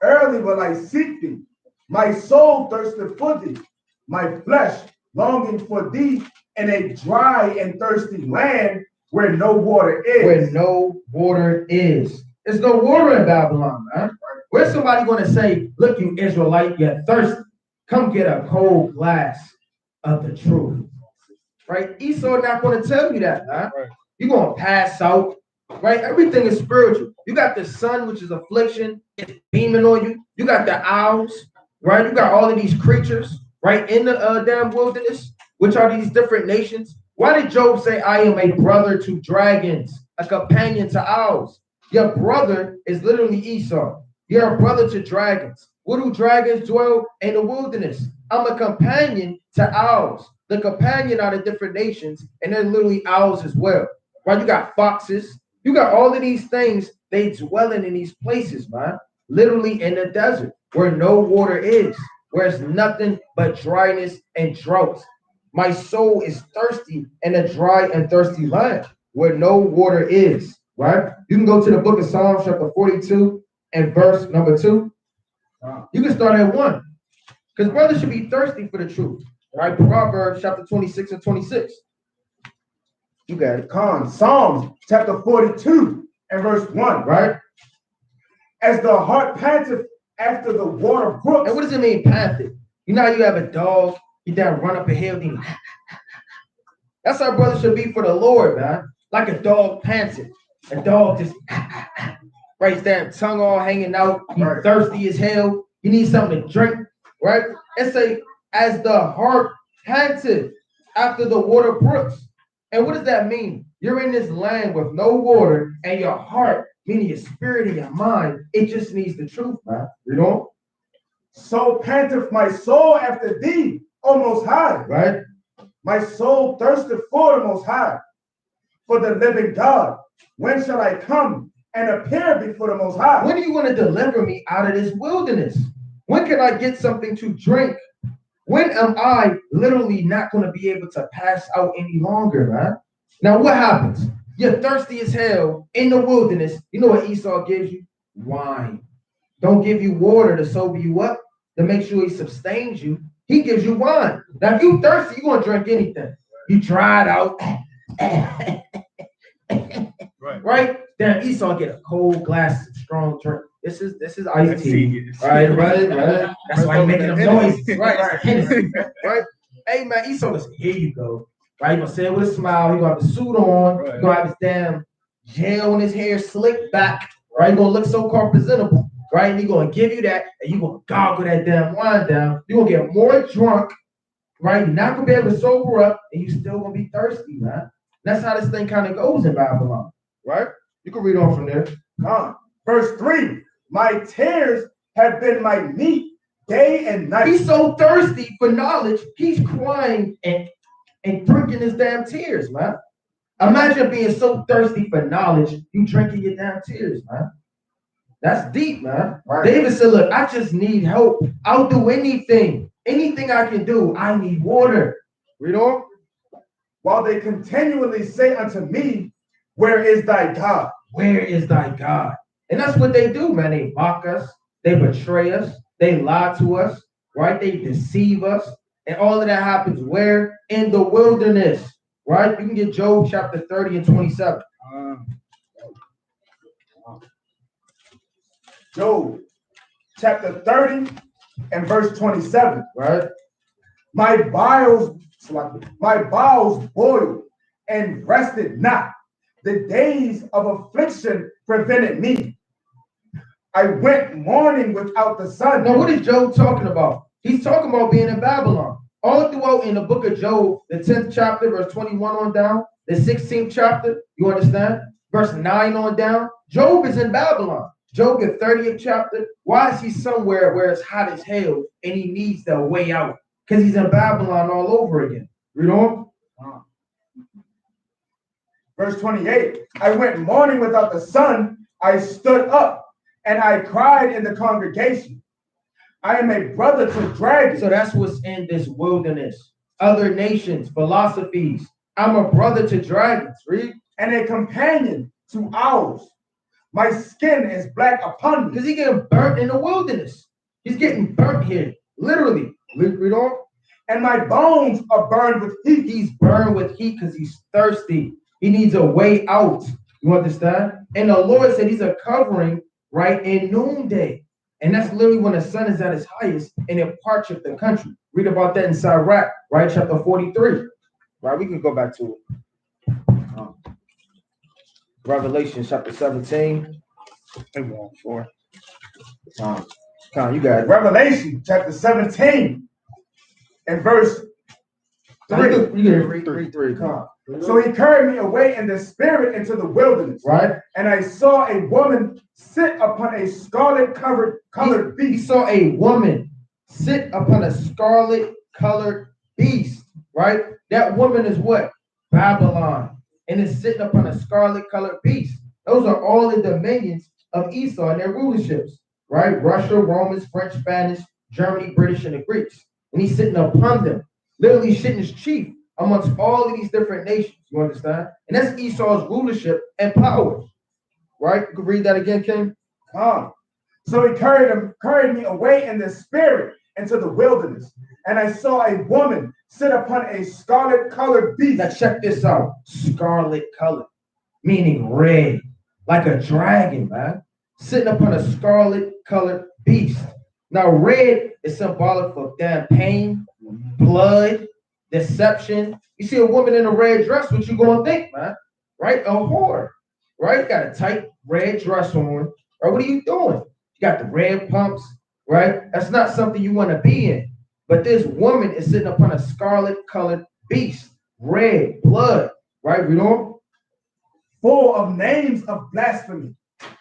Early will I seek thee. My soul thirsteth for thee. My flesh longing for thee in a dry and thirsty land where no water is. Where no water is. There's no water in Babylon, man. Where's somebody going to say, look, you Israelite, you're thirsty. Come get a cold glass of the truth. Right? Esau not going to tell you that, man. Right. You're going to pass out. Right? Everything is spiritual. You got the sun, which is affliction. It's beaming on you. You got the owls. Right? You got all of these creatures. Right? In the damn wilderness, which are these different nations. Why did Job say, I am a brother to dragons, a companion to owls? Your brother is literally Esau. You're a brother to dragons. Where do dragons dwell? In the wilderness. I'm a companion to owls. The companion are the different nations, and they're literally owls as well. Right? You got foxes. You got all of these things. They dwelling in these places, man. Literally in the desert where no water is, where it's nothing but dryness and drought. My soul is thirsty in a dry and thirsty land where no water is. Right? You can go to the book of Psalms, chapter 42, and verse number 2. You can start at 1. Because brothers should be thirsty for the truth. Right? Proverbs chapter 26 and 26. You got it. Psalms chapter 42 and verse 1. Right? As the hart panteth after the water brooks. And what does it mean, panteth? You know how you have a dog, you down run up a hill, and that's how brothers should be for the Lord, man. Like a dog panted. A dog just right, his damn tongue all hanging out. He's thirsty as hell. He needs something to drink, right? And say, as the hart panted after the water brooks. And what does that mean? You're in this land with no water, and your heart meaning your spirit and your mind. It just needs the truth, man. You know? So panteth my soul after thee, O Most High. Right? My soul thirsteth for the Most High, for the living God. When shall I come and appear before the Most High? When are you going to deliver me out of this wilderness? When can I get something to drink? When am I literally not going to be able to pass out any longer, man? Now, what happens? You're thirsty as hell in the wilderness. You know what Esau gives you? Wine. Don't give you water to sober you up, to make sure he sustains you. He gives you wine. Now, if you thirsty, you're going to drink anything. You dried out. Right? Then Esau get a cold glass of strong drink. This is iced tea. Right. That's why he's making them noises. Right. Hey man, Esau listen, here you go. Right? He's gonna say it with a smile. He's gonna have the suit on, he's gonna have his damn gel in his hair slicked back, right? He's gonna look so called presentable, right? And he's gonna give you that, and you're gonna goggle that damn wine down. You're gonna get more drunk, right? You're not gonna be able to sober up, and you're still gonna be thirsty, man. That's how this thing kind of goes in Babylon. Right? You can read on from there. Verse 3, my tears have been my meat day and night. He's so thirsty for knowledge, he's crying and drinking his damn tears, man. Imagine being so thirsty for knowledge, you drinking your damn tears, man. That's deep, man. Right. David said, look, I just need help. I'll do anything. Anything I can do, I need water. Read on. While they continually say unto me, where is thy God? Where is thy God? And that's what they do, man. They mock us. They betray us. They lie to us, right? They deceive us. And all of that happens where? In the wilderness, right? You can get Job chapter 30 and 27. Job chapter 30 and verse 27. Right? My bowels boiled and rested not. The days of affliction prevented me. I went mourning without the sun. Now, what is Job talking about? He's talking about being in Babylon. All throughout in the book of Job, the 10th chapter, verse 21 on down, the 16th chapter, you understand? Verse 9 on down, Job is in Babylon. Job, the 30th chapter, why is he somewhere where it's hot as hell and he needs the way out? Because he's in Babylon all over again. Read on. Verse 28, I went mourning without the sun. I stood up and I cried in the congregation. I am a brother to dragons. So that's what's in this wilderness. Other nations, philosophies. I'm a brother to dragons. Read. And a companion to owls. My skin is black upon me. Because he's getting burnt in the wilderness. He's getting burnt here. Literally. Read on. And my bones are burned with heat. He's burned with heat because he's thirsty. He needs a way out. You understand? And the Lord said he's a covering right in noonday. And that's literally when the sun is at its highest and it parcheth the country. Read about that in Sirach, right? Chapter 43. Right? We can go back to it. Revelation chapter 17. Four. You got it. Revelation chapter 17 and verse 3. You can read 3. Come on. So he carried me away in the spirit into the wilderness. Right. And I saw a woman sit upon a scarlet colored He beast. saw a woman sit upon a scarlet colored beast. Right. That woman is what? Babylon. And is sitting upon a scarlet colored beast. Those are all the dominions of Esau and their rulerships. Right. Russia, Romans, French, Spanish, Germany, British, and the Greeks. And he's sitting upon them. Literally sitting as chief amongst all of these different nations, you understand? And that's Esau's rulership and power, right? You can read that again, King. So he carried me away in the spirit into the wilderness, and I saw a woman sit upon a scarlet colored beast. Now check this out, scarlet color, meaning red, like a dragon, man, sitting upon a scarlet colored beast. Now red is symbolic for damn pain, blood, deception. You see a woman in a red dress, what you gonna think, man? Right? A whore, right? Got a tight red dress on, right? What are you doing? You got the red pumps, right? That's not something you want to be in. But this woman is sitting upon a scarlet colored beast, red blood, right? Read on. Full of names of blasphemy,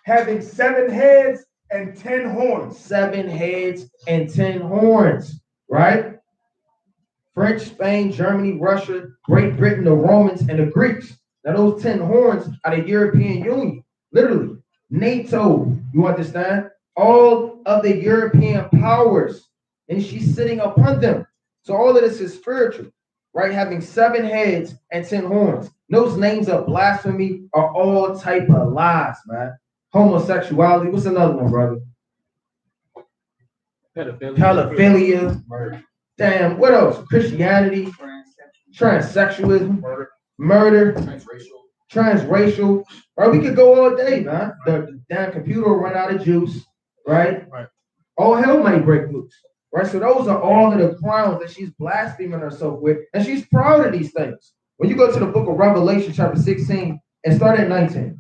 having 7 heads and 10 horns. 7 heads and 10 horns, right? French, Spain, Germany, Russia, Great Britain, the Romans, and the Greeks. Now those 10 horns are the European Union, literally. NATO, you understand? All of the European powers, and she's sitting upon them. So all of this is spiritual, right? Having 7 heads and 10 horns. Those names of blasphemy are all type of lies, man. Homosexuality. What's another one, brother? Pedophilia. Murder. Damn, what else? Christianity, transsexualism, murder, transracial. Right, we could go all day, man. The damn computer will run out of juice, right? All hell might break loose, right? So those are all of the grounds that she's blaspheming herself with, and she's proud of these things. When you go to the book of Revelation, chapter 16, and start at 19.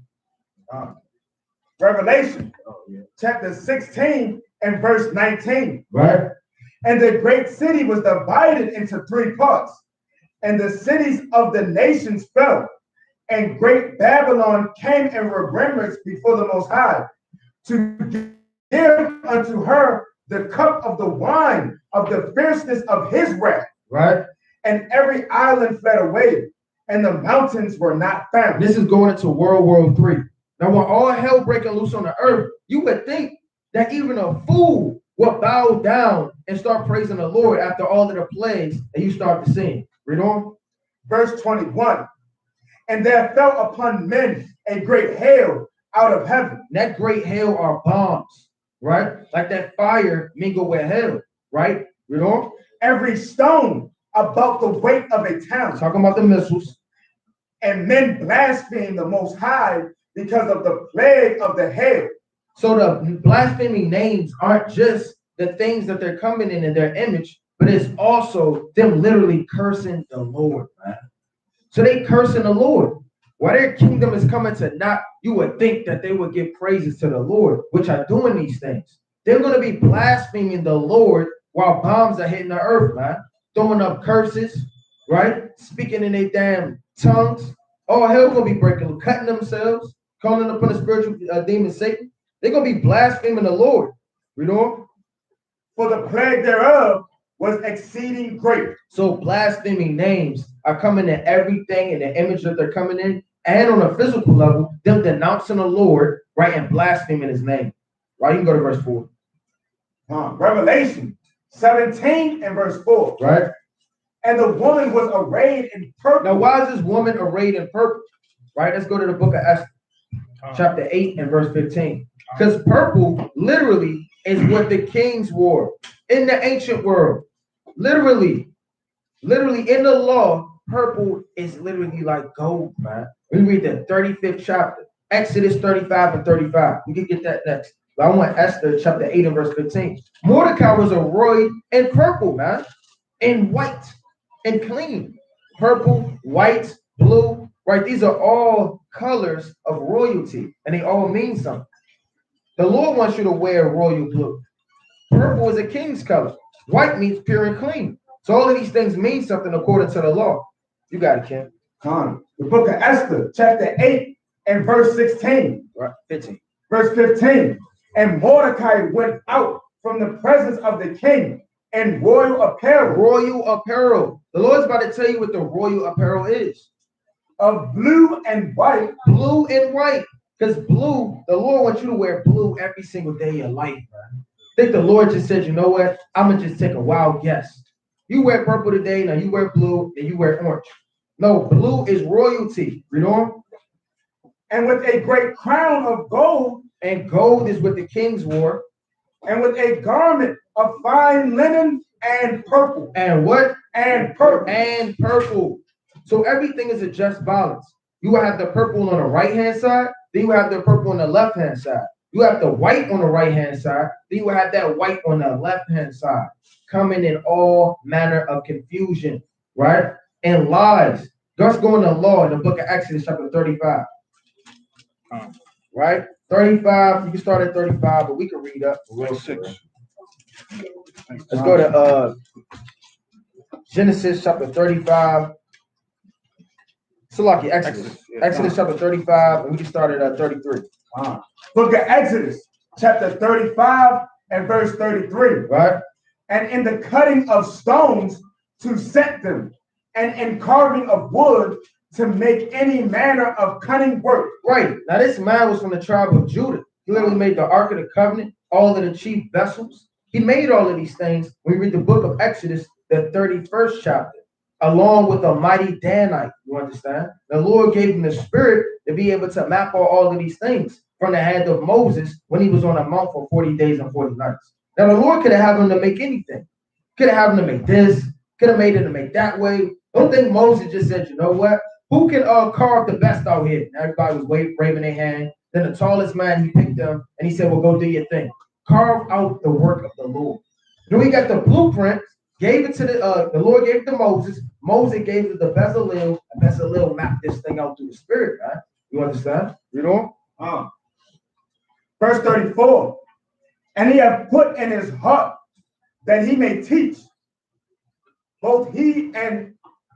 Revelation, chapter 16 and verse 19. Right? And the great city was divided into 3 parts, and the cities of the nations fell. And great Babylon came in remembrance before the Most High, to give unto her the cup of the wine of the fierceness of his wrath. Right? And every island fled away, and the mountains were not found. This is going into World War III. Now, when all hell breaking loose on the earth, you would think that even a fool would bow down and start praising the Lord after all of the plagues that you start to see. Read on. Verse 21. And there fell upon men a great hail out of heaven. That great hail are bombs, right? Like that fire mingled with hell, right? Read on. Every stone about the weight of a town. Talking about the missiles. And men blasphemed the Most High because of the plague of the hail. So the blaspheming names aren't just the things that they're coming in their image, but it's also them literally cursing the Lord, man. So they cursing the Lord. While their kingdom is coming to naught, you would think that they would give praises to the Lord, which are doing these things. They're going to be blaspheming the Lord while bombs are hitting the earth, man. Throwing up curses, right? Speaking in their damn tongues. All hell going to be breaking, cutting themselves, calling upon the spiritual demon Satan. They're going to be blaspheming the Lord. Read on. For the plague thereof was exceeding great. So blaspheming names are coming in everything in the image that they're coming in. And on a physical level, them denouncing the Lord, right, and blaspheming his name. Right, you can go to verse 4. Revelation 17 and verse 4. Right. And the woman was arrayed in purple. Now, why is this woman arrayed in purple? Right, let's go to the book of Esther, chapter 8 and verse 15. Because purple literally is what the kings wore in the ancient world. Literally in the law, purple is literally like gold, man. We read the 35th chapter, Exodus 35 and 35. We can get that next. But I want Esther chapter 8 and verse 15. Mordecai was arrayed in purple, man, in white and clean. Purple, white, blue, right? These are all colors of royalty, and they all mean something. The Lord wants you to wear royal blue. Purple is a king's color. White means pure and clean. So all of these things mean something according to the law. You got it, Ken. The book of Esther, chapter 8 and verse 16. Right, 15. Verse 15. And Mordecai went out from the presence of the king in royal apparel. Royal apparel. The Lord's about to tell you what the royal apparel is. Of blue and white. Blue and white. Because blue, the Lord wants you to wear blue every single day of your life, man. I think the Lord just said, you know what? I'm going to just take a wild guess. You wear purple today, now you wear blue, and you wear orange. No, blue is royalty. Read on. And with a great crown of gold. And gold is what the kings wore. And with a garment of fine linen and purple. And what? And purple. And purple. So everything is a just balance. You will have the purple on the right-hand side, then you have the purple on the left-hand side. You have the white on the right-hand side, then you have that white on the left-hand side. Coming in all manner of confusion, right? And lies. Let's go into law in the book of Exodus, chapter 35. Right? 35, you can start at 35, but we can read up real 6. Let's go to Genesis chapter 35. So lucky, Exodus chapter 35, and we can start at 33. Book of Exodus, chapter 35 and verse 33. Right? And in the cutting of stones to set them, and in carving of wood to make any manner of cunning work. Right. Now this man was from the tribe of Judah. He literally made the Ark of the Covenant, all of the chief vessels. He made all of these things. When you read the book of Exodus, the 31st chapter, along with a mighty Danite. You understand? The Lord gave him the spirit to be able to map all of these things from the hand of Moses when he was on a mount for 40 days and 40 nights. Now the Lord could have had him to make anything. Could have had him to make this, could have made him to make that way. Don't think Moses just said, you know what? Who can carve the best out here? And everybody was waving their hand. Then the tallest man, he picked them and he said, well, go do your thing. Carve out the work of the Lord. Then we got the blueprint, gave it to the Lord gave it to Moses. Moses gave it to the Bezalel, and Bezalel mapped this thing out through the spirit, man. You understand? You know? Verse 34. And he hath put in his heart that he may teach both he and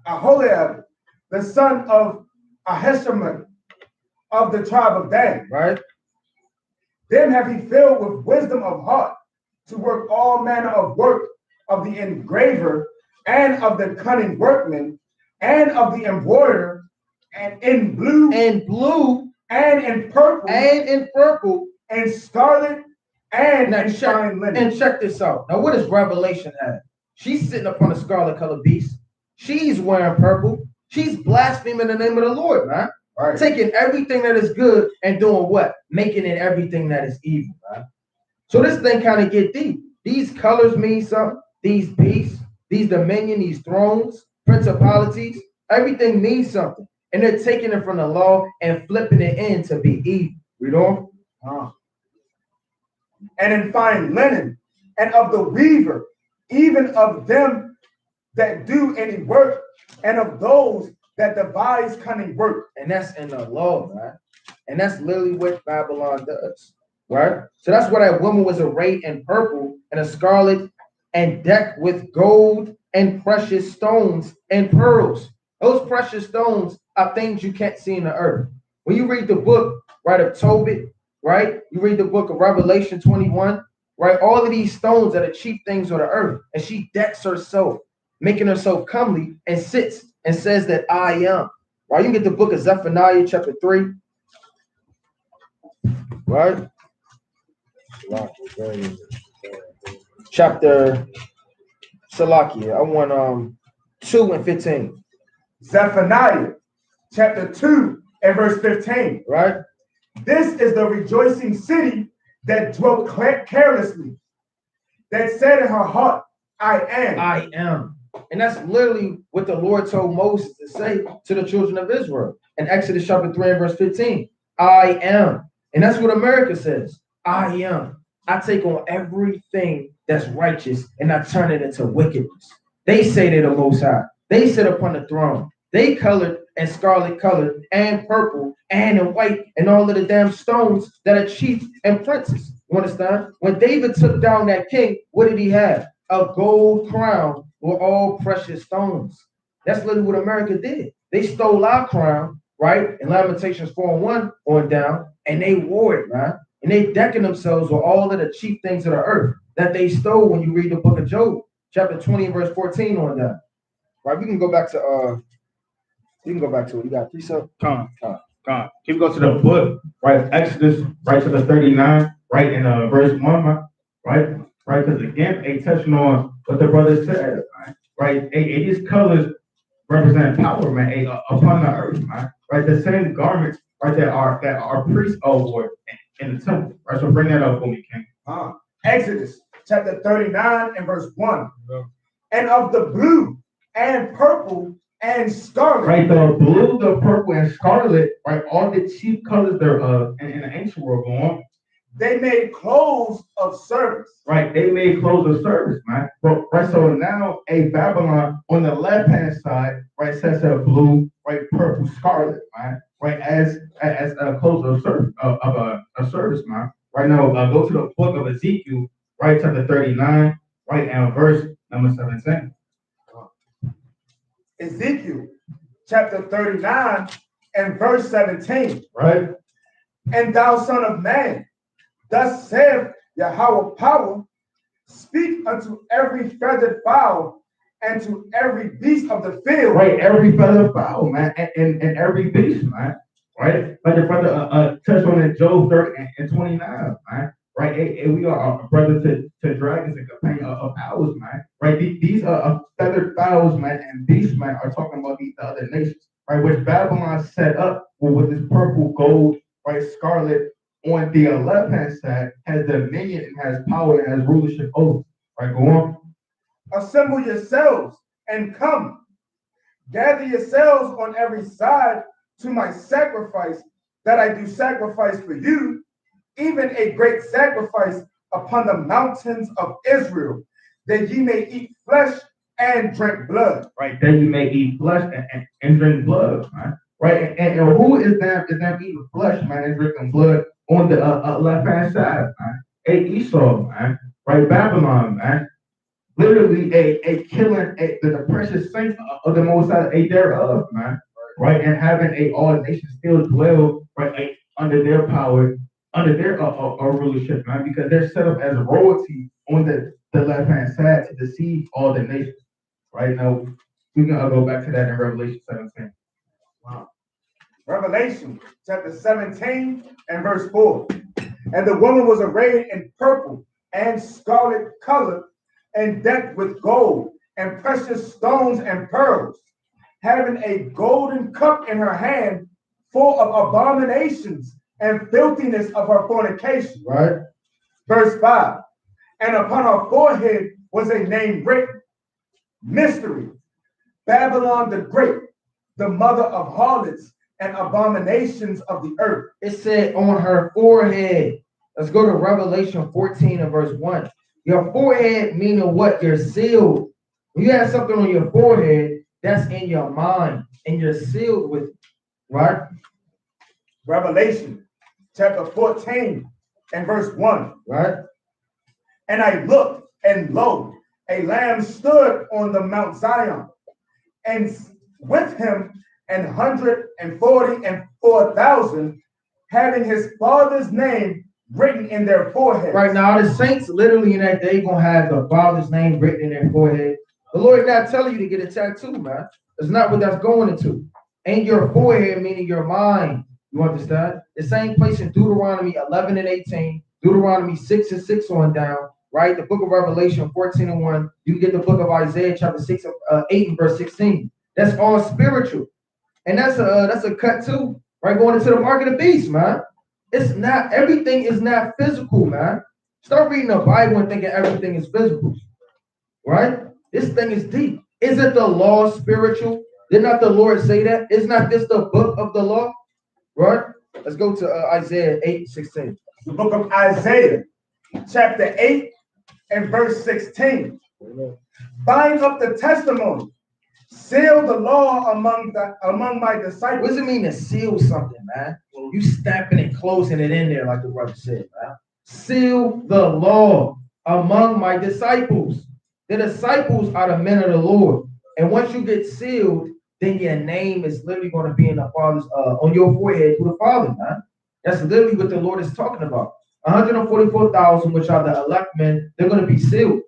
Aholiab, the son of Ahisamach of the tribe of Dan. Right? Then have he filled with wisdom of heart to work all manner of work of the engraver and of the cunning workman and of the embroiderer and in blue and in purple and scarlet and in fine linen. And check this out. Now, what does Revelation have? She's sitting upon a scarlet colored beast. She's wearing purple. She's blaspheming the name of the Lord, man. Right. Taking everything that is good and doing what? Making it everything that is evil, man. So this thing kind of get deep. These colors mean something. These beasts, these dominion, these thrones, principalities, everything means something. And they're taking it from the law and flipping it in to be evil. Read on. And in fine linen, and of the weaver, even of them that do any work, and of those that devise cunning work. And that's in the law, man. And that's literally what Babylon does, right? So that's why that woman was arrayed in purple and a scarlet and decked with gold and precious stones and pearls. Those precious stones are things you can't see in the earth. When you read the book, right, of Tobit, right? You read the book of Revelation 21, right? All of these stones are the chief things of the earth. And she decks herself, making herself comely, and sits and says that I am. Right? You can get the book of Zephaniah chapter 3. Right? Chapter Salakia. I want 2 and 15. Zephaniah chapter 2 and verse 15. Right? This is the rejoicing city that dwelt carelessly, that said in her heart, I am. I am. And that's literally what the Lord told Moses to say to the children of Israel in Exodus chapter 3 and verse 15. I am. And that's what America says. I am. I take on everything that's righteous and I turn it into wickedness. They say they're the Most High. They sit upon the throne. They colored and scarlet colored and purple and in white and all of the damn stones that are chief and princes. You understand? When David took down that king, what did he have? A gold crown with all precious stones. That's literally what America did. They stole our crown, right? In Lamentations 4:1 on down, and they wore it, man. And they decking themselves with all of the cheap things of the earth that they stole when you read the book of Job, chapter 20 and verse 14 on down. Right? We can go back to you can go back to it. You got precept? Come on. Keep go to the book, right? Exodus, right to the 39, right in verse 1, right? Right, because again, touching on what the brother said, right? These colors represent power, man, upon the earth, man. Right, the same garments, right, that our priests wore in the temple. Right, so bring that up for me, King. Exodus chapter 39 and verse 1. And of the blue and purple and scarlet. Right, the blue, the purple, and scarlet, right, all the chief colors thereof in the ancient world go on. They made clothes of service. Right, they made clothes of service, man. But right, so now a Babylon on the left-hand side, right, says a blue, right, purple, scarlet, man. Right, as a clothes of service of a service, man. Right now, go to the book of Ezekiel, right, chapter 39, right, and verse number 17. Ezekiel chapter 39 and verse 17. Right. And thou son of man, thus saith Yahweh power, speak unto every feathered fowl and to every beast of the field. Right, every feathered fowl, man, and every beast, man. Right, like the brother touched on in Job 30 and 29, man. Right, and we are a brother to dragons and companion of owls, man. Right, these feathered fowls, man, and beasts, man, are talking about these other nations, right? Which Babylon set up with this purple, gold, right, scarlet on the left hand side has dominion and has power and has rulership over. Right, go on. Assemble yourselves and come. Gather yourselves on every side to my sacrifice that I do sacrifice for you, even a great sacrifice upon the mountains of Israel, that ye may eat flesh and drink blood. Right, that you may eat flesh and drink blood, man. Right, and who is them eating flesh, man, and drinking blood on the left hand side, man? Esau, man. Right, Babylon, man. Literally a killing the precious saints of the Most High, thereof, man. Right, and having all nations still dwell right under their power, under their rulership, man, because they're set up as royalty on the left hand side to deceive all the nations. Right now, we can go back to that in Revelation 17. Wow. Revelation chapter 17 and verse 4. And the woman was arrayed in purple and scarlet color, and decked with gold and precious stones and pearls, having a golden cup in her hand, full of abominations and filthiness of her fornication. Right. Verse 5. And upon her forehead was a name written, Mystery, Babylon the Great, the mother of harlots and abominations of the earth. It said on her forehead. Let's go to Revelation 14 and verse 1. Your forehead meaning what? You're sealed. When you have something on your forehead, that's in your mind, and you're sealed with it, right? Revelation chapter 14 and verse 1. Right? And I looked, and lo, a lamb stood on the Mount Zion, and with him 144,000, having his father's name written in their foreheads. Right now, the saints literally in that day gonna have the Father's name written in their forehead. The Lord not telling you to get a tattoo, man. That's not what that's going into. And your forehead, meaning your mind. You understand? The same place in Deuteronomy 11 and 18, Deuteronomy 6 and 6 on down, right? The book of Revelation 14 and 1. You can get the book of Isaiah chapter 6, 8 and verse 16. That's all spiritual. And that's a cut too, right? Going into the mark of the beast, man. It's not, everything is not physical, man. Start reading the Bible and thinking everything is physical, right? This thing is deep. Isn't the law spiritual? Did not the Lord say that? Is not this the book of the law, right? Let's go to Isaiah 8:16. The book of Isaiah, chapter 8 and verse 16. Bind up the testimony, seal the law among my disciples. What does it mean to seal something, man? You stamping and closing it in there, like the brother said, man. Seal the law among my disciples. The disciples are the men of the Lord. And once you get sealed, then your name is literally going to be in the Father's on your forehead to the Father, man. That's literally what the Lord is talking about. 144,000, which are the elect men, they're going to be sealed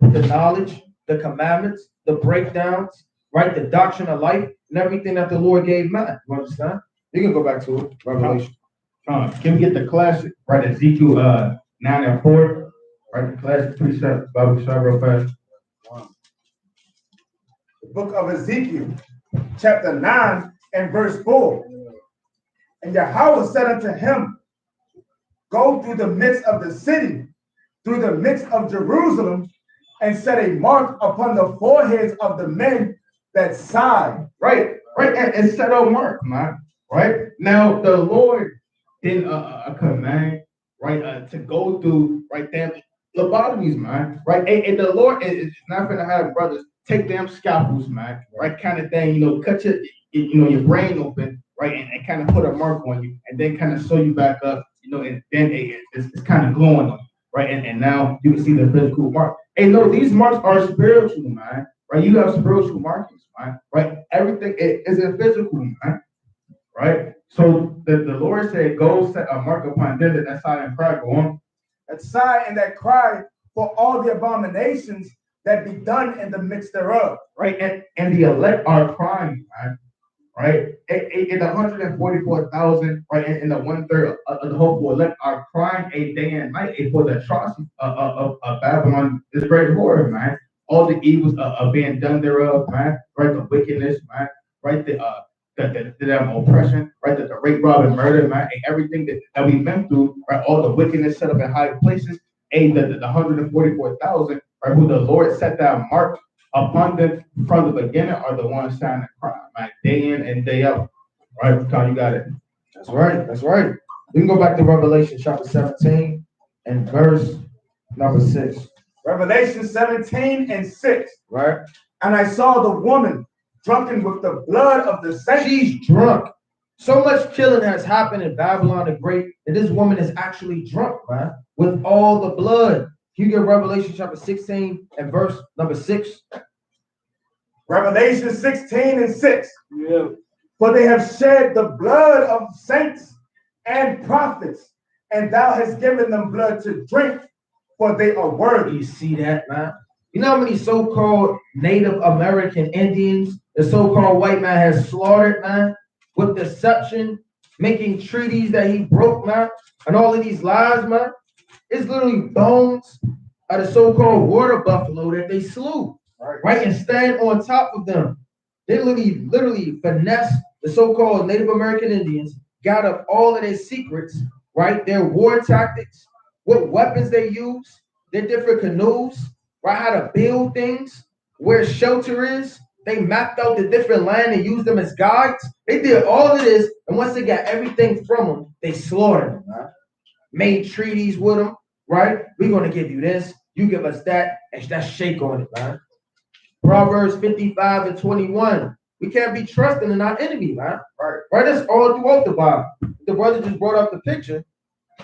with the knowledge, the commandments, the breakdowns, right? The doctrine of life and everything that the Lord gave man. You understand? You can go back to it. Revelation. Can we get the classic, right? Ezekiel 9 and 4, right? The classic precept, Bible shot real fast. The book of Ezekiel, chapter 9 and verse 4. And Yahweh said unto him, Go through the midst of the city, through the midst of Jerusalem, and set a mark upon the foreheads of the men that sigh. Right, and set a mark, man. Right now, the Lord did a command, right, to go through, right, them lobotomies, man. Right, and the Lord is not going to have brothers take them scalpels, man. Right, kind of thing, cut your brain open, right, and kind of put a mark on you, and then kind of sew you back up, and then it's kind of glowing on you, right, and now you can see the physical mark. Hey, no, these marks are spiritual, man. Right, you have spiritual markings, man. Right, everything isn't physical, man. right? So the Lord said, go set a mark upon them that sign and cry. Go on. That sigh and that cry for all the abominations that be done in the midst thereof. Right? And the elect are crying, man. Right? In the 144,000, right? In the 1/3 of the hopeful elect are crying a day and night for the atrocities of Babylon, this great horror, man. All the evils are being done thereof, man. Right? The wickedness, man. Right? The oppression, right? The rape, rob, and murder, man. And everything that we've been through, right? All the wickedness set up in high places. And the 144,000, right? Who the Lord set that mark upon them from the beginning are the ones signing the crime, right? Day in and day out. Right, Tom, you got it. That's right. That's right. We can go back to Revelation chapter 17 and verse number 6. Revelation 17 and 6. Right? And I saw the woman drunken with the blood of the saints. She's drunk. So much killing has happened in Babylon the Great that this woman is actually drunk, man, with all the blood. You get Revelation chapter 16 and verse number 6. Revelation 16 and 6. Yeah. For they have shed the blood of saints and prophets, and thou hast given them blood to drink, for they are worthy. You see that, man? You know how many so-called Native American Indians the so-called white man has slaughtered, man, with deception, making treaties that he broke, man, and all of these lies, man? It's literally bones of the so-called water buffalo that they slew, right? And stand on top of them. They literally finesse the so-called Native American Indians, got up all of their secrets, right? Their war tactics, what weapons they use, their different canoes, right? How to build things, where shelter is. They mapped out the different land and used them as guides. They did all of this, and once they got everything from them, they slaughtered them, right? Made treaties with them, right? We're going to give you this, you give us that, and that's shake on it, man. Proverbs 55 and 21. We can't be trusting in our enemy, man. Right? That's all throughout the Bible. The brother just brought up the picture.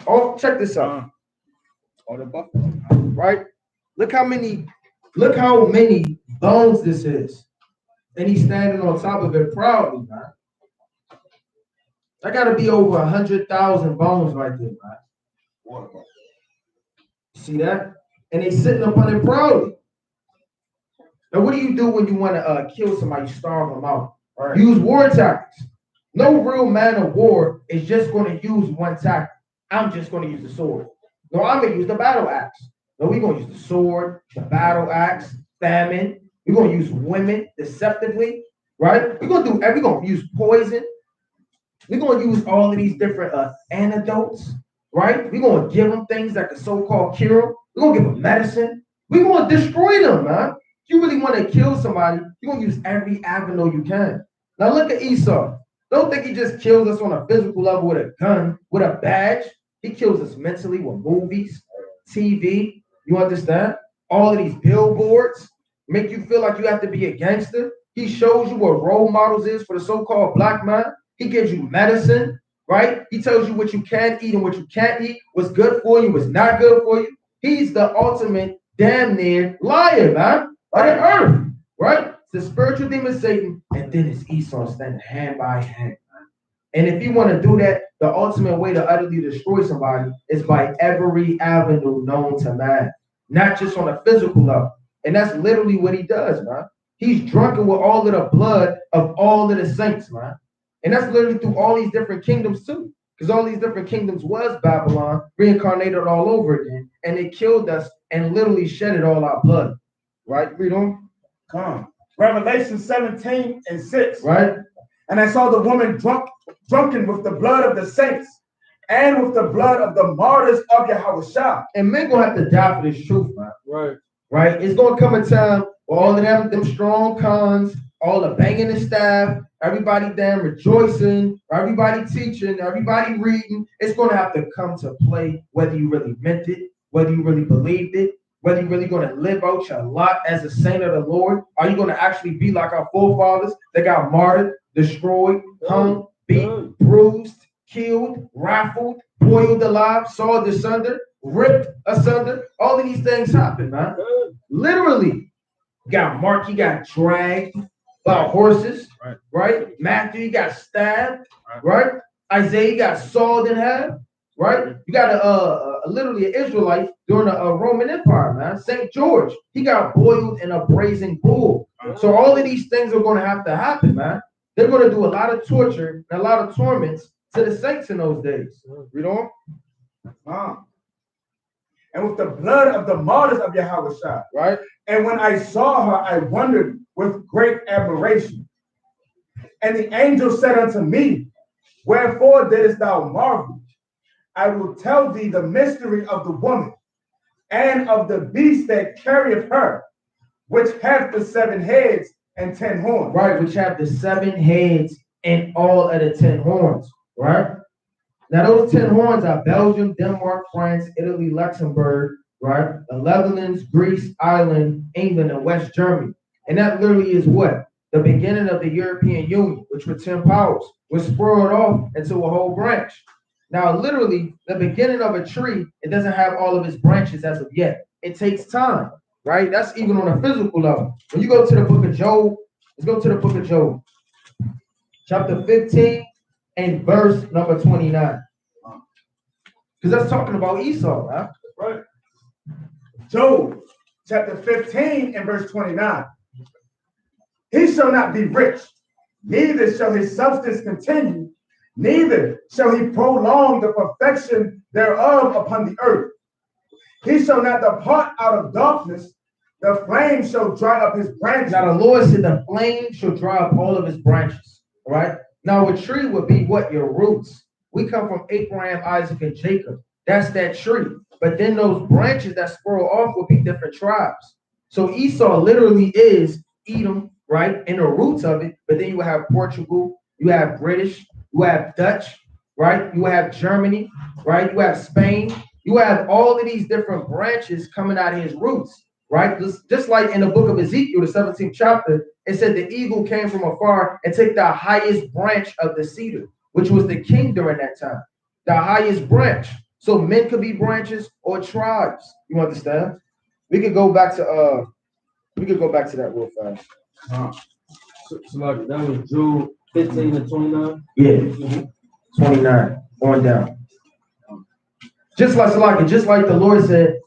Oh, check this out. All the buffalo. Right? Look how many bones this is. And he's standing on top of it proudly, man. That gotta be over 100,000 bones right there, man. See that? And they sitting up on it proudly. Now, what do you do when you want to kill somebody, starve them out? Right. Use war tactics. No real man of war is just going to use one tactic. I'm just going to use the sword. No, I'm going to use the battle axe. No, we're going to use the sword, the battle axe, famine. We're going to use women deceptively, right? We're going to use poison. We're going to use all of these different antidotes, right? We're going to give them things that can so-called cure them. We're going to give them medicine. We're going to destroy them, man. If you really want to kill somebody, you're going to use every avenue you can. Now look at Esau. Don't think he just kills us on a physical level with a gun, with a badge. He kills us mentally with movies, TV. You understand? All of these billboards make you feel like you have to be a gangster. He shows you what role models is for the so-called black man. He gives you medicine, right? He tells you what you can eat and what you can't eat, what's good for you, what's not good for you. He's the ultimate damn near liar, man. On the earth, right? It's the spiritual demon Satan, and then it's Esau standing hand by hand. And if you want to do that, the ultimate way to utterly destroy somebody is by every avenue known to man, not just on a physical level. And that's literally what he does, man. He's drunken with all of the blood of all of the saints, man. And that's literally through all these different kingdoms too, because all these different kingdoms was Babylon reincarnated all over again, and they killed us and literally shedded all our blood. Right? Read on. Come. Revelation 17 and 6. Right? And I saw the woman drunken with the blood of the saints and with the blood of the martyrs of Yahushua. And men gonna have to die for this truth, man. Right. Right? It's gonna come a time where all of them strong cons, all the banging the staff, everybody damn rejoicing, everybody teaching, everybody reading. It's gonna have to come to play whether you really meant it, whether you really believed it, whether you're really going to live out your lot as a saint of the Lord. Are you going to actually be like our forefathers that got martyred, destroyed, hung, beat, bruised, killed, rifled, boiled alive, sawed asunder, ripped asunder? All of these things happen, man. Literally. You got marked, you got dragged by horses, Right? Matthew, you got stabbed. Right? Isaiah, you got sawed in half. Right? You got literally an Israelite during the Roman Empire, man. St. George, he got boiled in a brazen bull. So all of these things are going to have to happen, man. They're going to do a lot of torture and a lot of torments to the saints in those days. Read on. And with the blood of the martyrs of Yahweh Shai. Right? And when I saw her, I wondered with great admiration. And the angel said unto me, wherefore didst thou marvel? I will tell thee the mystery of the woman and of the beast that carrieth her, which hath the 7 heads and 10 horns. Right, which have the 7 heads and all of the 10 horns. Right? Now, those 10 horns are Belgium, Denmark, France, Italy, Luxembourg, right? The Netherlands, Greece, Ireland, England, and West Germany. And that literally is what? The beginning of the European Union, which were 10 powers, was sprawled off into a whole branch. Now, literally, the beginning of a tree, it doesn't have all of its branches as of yet. It takes time, right? That's even on a physical level. When you go to the book of Job, let's go to the book of Job, chapter 15 and verse number 29. Because that's talking about Esau, huh? Right. Job, chapter 15 and verse 29. He shall not be rich, neither shall his substance continue, neither shall he prolong the perfection thereof upon the earth. He shall not depart out of darkness, the flame shall dry up his branches. Now the Lord said the flame shall dry up all of his branches, all right? Now a tree would be what? Your roots. We come from Abraham, Isaac, and Jacob. That's that tree. But then those branches that sprawl off will be different tribes. So Esau literally is Edom, right? In the roots of it. But then you have Portugal, you have British, you have Dutch, right? You have Germany, right? You have Spain. You have all of these different branches coming out of his roots, right? Just like in the book of Ezekiel, the 17th chapter, it said the eagle came from afar and took the highest branch of the cedar, which was the king during that time, the highest branch. So men could be branches or tribes. You understand? We could go back to that real fast. So like that was Job 15 and 29. Yeah, 29 on down. Just like the Lord said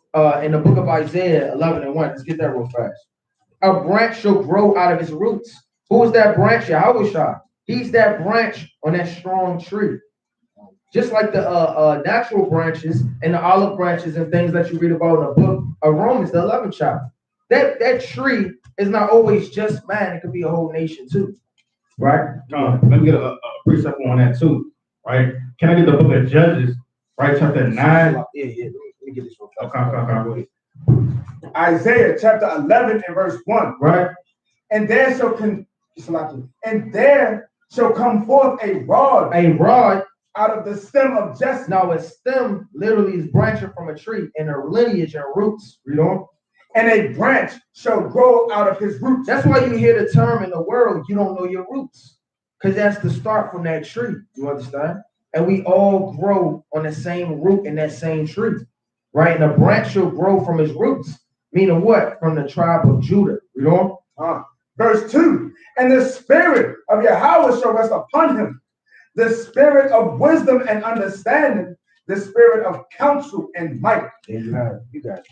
in the book of Isaiah 11 and 1. Let's get that real fast. A branch shall grow out of his roots. Who is that branch? Yahweh Shai. He's that branch on that strong tree. Just like the natural branches and the olive branches and things that you read about in the book of Romans, the 11th chapter. That tree is not always just man. It could be a whole nation too. Right? Let me get a precept on that too. Right? Can I get the book of Judges, right? Chapter 9. Yeah. Let me get this real fast. Okay. Isaiah chapter 11 and verse 1. Right? And there shall come forth a rod out of the stem of Jesse. Now a stem literally is branching from a tree and a lineage and roots. Read on. And a branch shall grow out of his roots. That's why you hear the term in the world, you don't know your roots. Because that's the start from that tree. You understand? And we all grow on the same root in that same tree. Right? And a branch shall grow from his roots. Meaning what? From the tribe of Judah. Read on. Verse 2. And the spirit of Yahweh shall rest upon him. The spirit of wisdom and understanding, the spirit of counsel and might. Yeah, you got it.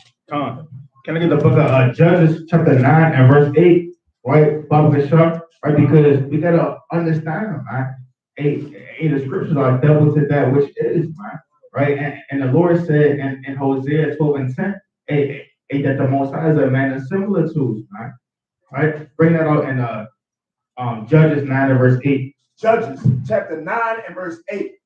Can I get the book of Judges, chapter 9 and verse 8, right? Baba Bishop, right? Because we gotta understand, man. The scriptures are double to that which is, man, right? And the Lord said in Hosea 12 and 10, that the Most High is a man of similitudes, man. Right? Bring that out in Judges 9 and verse 8. Judges chapter 9 and verse 8.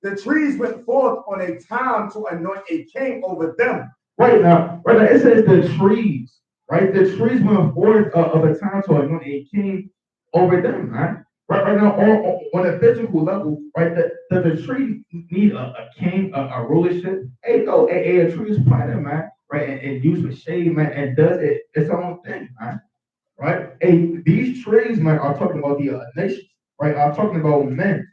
The trees went forth on a time to anoint a king over them. Right now, it says the trees, right? The trees went forth of a time to anoint a king over them, man. Right now, on a physical level, right? Does the tree need a king, a rulership? A tree is planted, man, right? And used for shade, man, and does its own thing, man. Right? These trees, man, are talking about the nations, right? Are talking about men,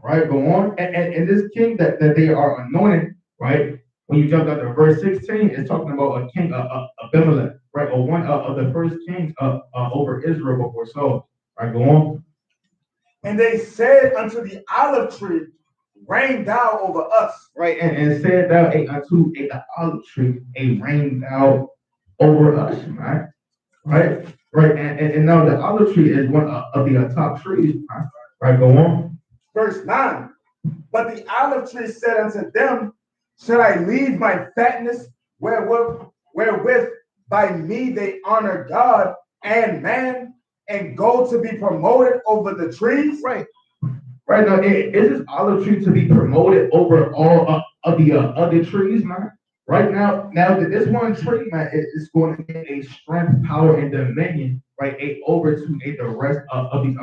right? Go on. And this king that they are anointed, right? When you jump down to verse 16, it's talking about a king, Abimelech, right? Or one of the first kings over Israel before Saul. Right? Go on. And they said unto the olive tree, Rain thou over us. Right, and said thou unto the olive tree, rain thou over us, right? Right, and now the olive tree is one of the top trees, right? Right, go on. Verse 9. But the olive tree said unto them, Shall I leave my fatness wherewith by me they honor God and man, and go to be promoted over the trees? Right. Right now, is this olive tree to be promoted over all of the other trees, man? Right now that this one tree, man, is going to get a strength, power, and dominion, right, over to the rest of these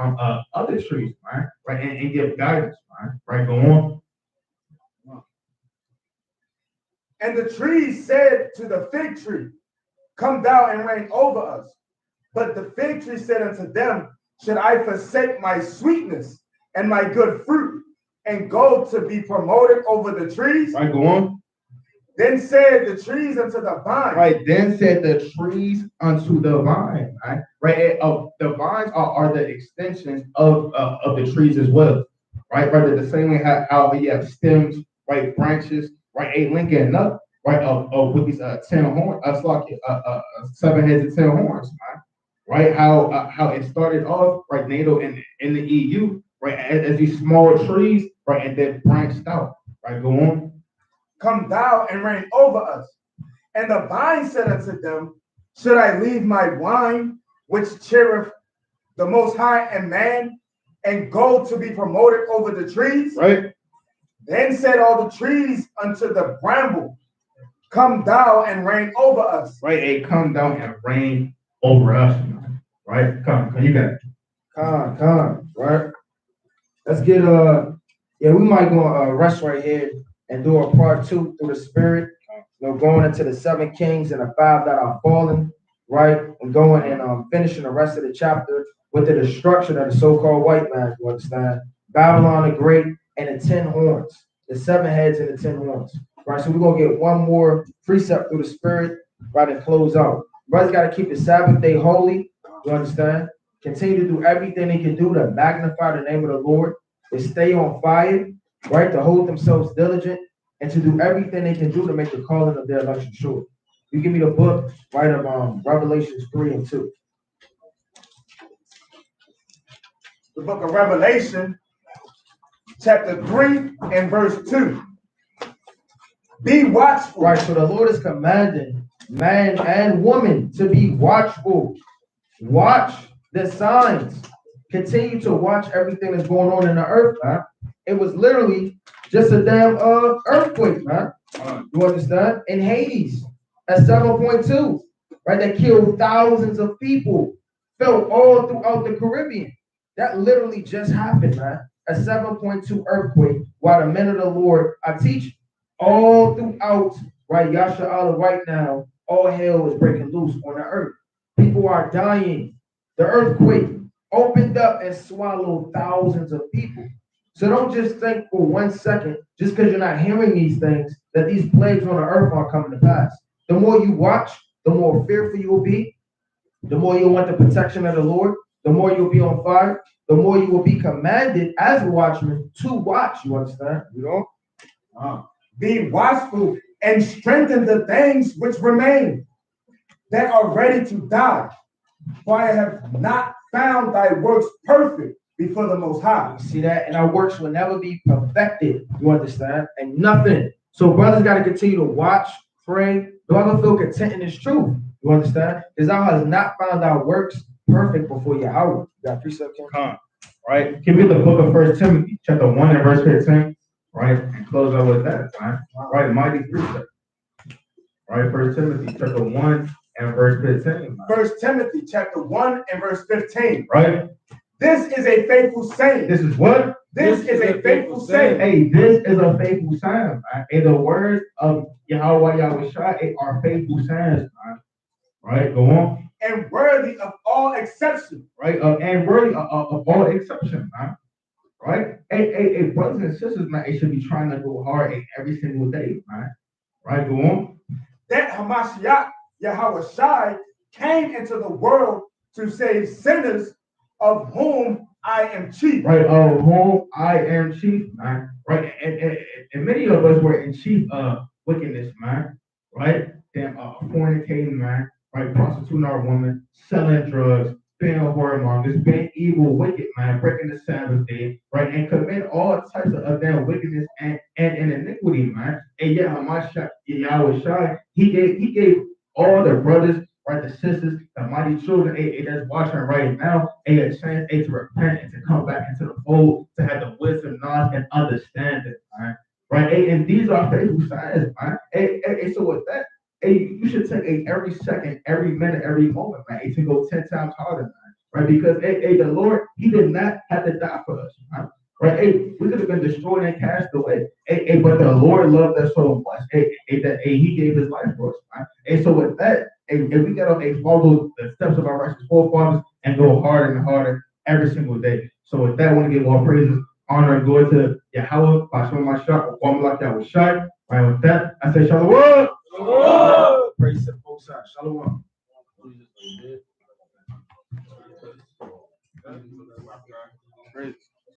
other trees, man, right, and give guidance, man, right, go on. And the trees said to the fig tree, Come thou and reign over us. But the fig tree said unto them, Should I forsake my sweetness and my good fruit, and go to be promoted over the trees? Right, go on. Then said the trees unto the vine. Right, then said the trees unto the vine, right? Right, the vines are the extensions of the trees as well, right? Right, the same way how you have stems, right, branches, right, linking up, right, with these 10 horns, like 7 heads and 10 horns, right? How it started off, right, NATO in the EU, right, as these small trees, right, and then branched out, right? Go on. Come thou and reign over us. And the vine said unto them, Should I leave my wine, which cheereth the Most High and man, and go to be promoted over the trees? Right. Then said all the trees unto the bramble, Come thou and reign over us. Right, come down and reign over us, right? Come, you got it. Come, right? Let's get we might go rest right here and do a part 2 through the spirit. Going into the 7 kings and the 5 that are fallen, right? And going and finishing the rest of the chapter with the destruction of the so-called white man, you understand? Babylon the Great and the 10 horns, the 7 heads and the 10 horns, right? So we're gonna get one more precept through the spirit, right, and close out. Brothers got to keep the Sabbath day holy, you understand? Continue to do everything they can do to magnify the name of the Lord, to stay on fire, right, to hold themselves diligent, and to do everything they can do to make the calling of their election sure. You give me the book, right, of Revelations 3 and 2. The book of Revelation, chapter 3 and verse 2. Be watchful. Right, so the Lord is commanding man and woman to be watchful. Watch the signs. Continue to watch everything that's going on in the earth, man. It was literally just a damn earthquake, man. You understand? In Hades at 7.2, right? That killed thousands of people, felt all throughout the Caribbean. That literally just happened, man. A 7.2 earthquake while the men of the Lord are teaching. All throughout, right? Yasha Allah, right now, all hell is breaking loose on the earth. People are dying. The earthquake opened up and swallowed thousands of people. So don't just think for 1 second, just because you're not hearing these things, that these plagues on the earth are coming to pass. The more you watch, the more fearful you will be. The more you'll want the protection of the Lord. The more you'll be on fire. The more you will be commanded as a watchman to watch. You understand? You know? Be watchful and strengthen the things which remain that are ready to die. For I have not found thy works perfect before the Most High. You see that? And our works will never be perfected. You understand? And nothing. So brothers got to continue to watch, pray. Do I feel content in this truth? You understand? Because thou has not found our works perfect before Yahweh. You got precept, King? Right? Give me the book of 1 Timothy, chapter 1 and verse 15. Right? And close out with that. Right? Mighty precept. Right? 1 Timothy, chapter 1 and verse 15. 1 Timothy, chapter 1 and verse 15. Right? This is a faithful saying. This is what? This is a faithful saying. Hey, this is a faithful saying, man. And the words of Yahweh Yahushua are faithful sayings, man. Right? Go on. And worthy of all exception. Right? And worthy of all exception, man. Right? Hey, brothers and sisters, man, they should be trying to go hard every single day, man. Right? Go on. That Hamashiach Yahushua came into the world to save sinners, of whom I am chief. right, of whom I am chief, man, right, and many of us were in chief wickedness, man, right, damn, fornicating, man, right, prostituting our woman, selling drugs, being whoremongers, being evil, wicked, man, breaking the Sabbath day, right, and commit all types of damn wickedness and iniquity, man, and yet Yahweh Shai, he gave all the brothers, right, the sisters, the mighty children, that's watching right now, a chance, to repent and to come back into the fold, to have the wisdom, knowledge, and understanding, man. Right? And these are faithful signs, man. So with that, you should take every second, every minute, every moment, man, to go 10 times harder, man. Right? Because the Lord, He did not have to die for us, man. Right? We could have been destroyed and cast away. But the Lord loved us so much, that He gave His life for us, man. And so with that, and we gotta follow the steps of our righteous forefathers and go harder and harder every single day. So with that, I want to give all praises, honor, and glory to Yahweh, Bashem Mashah, Kwame Yahweh Shai. Right, with that, I say Shalom. Shalom. Praise the Most High. Shalom. Praise.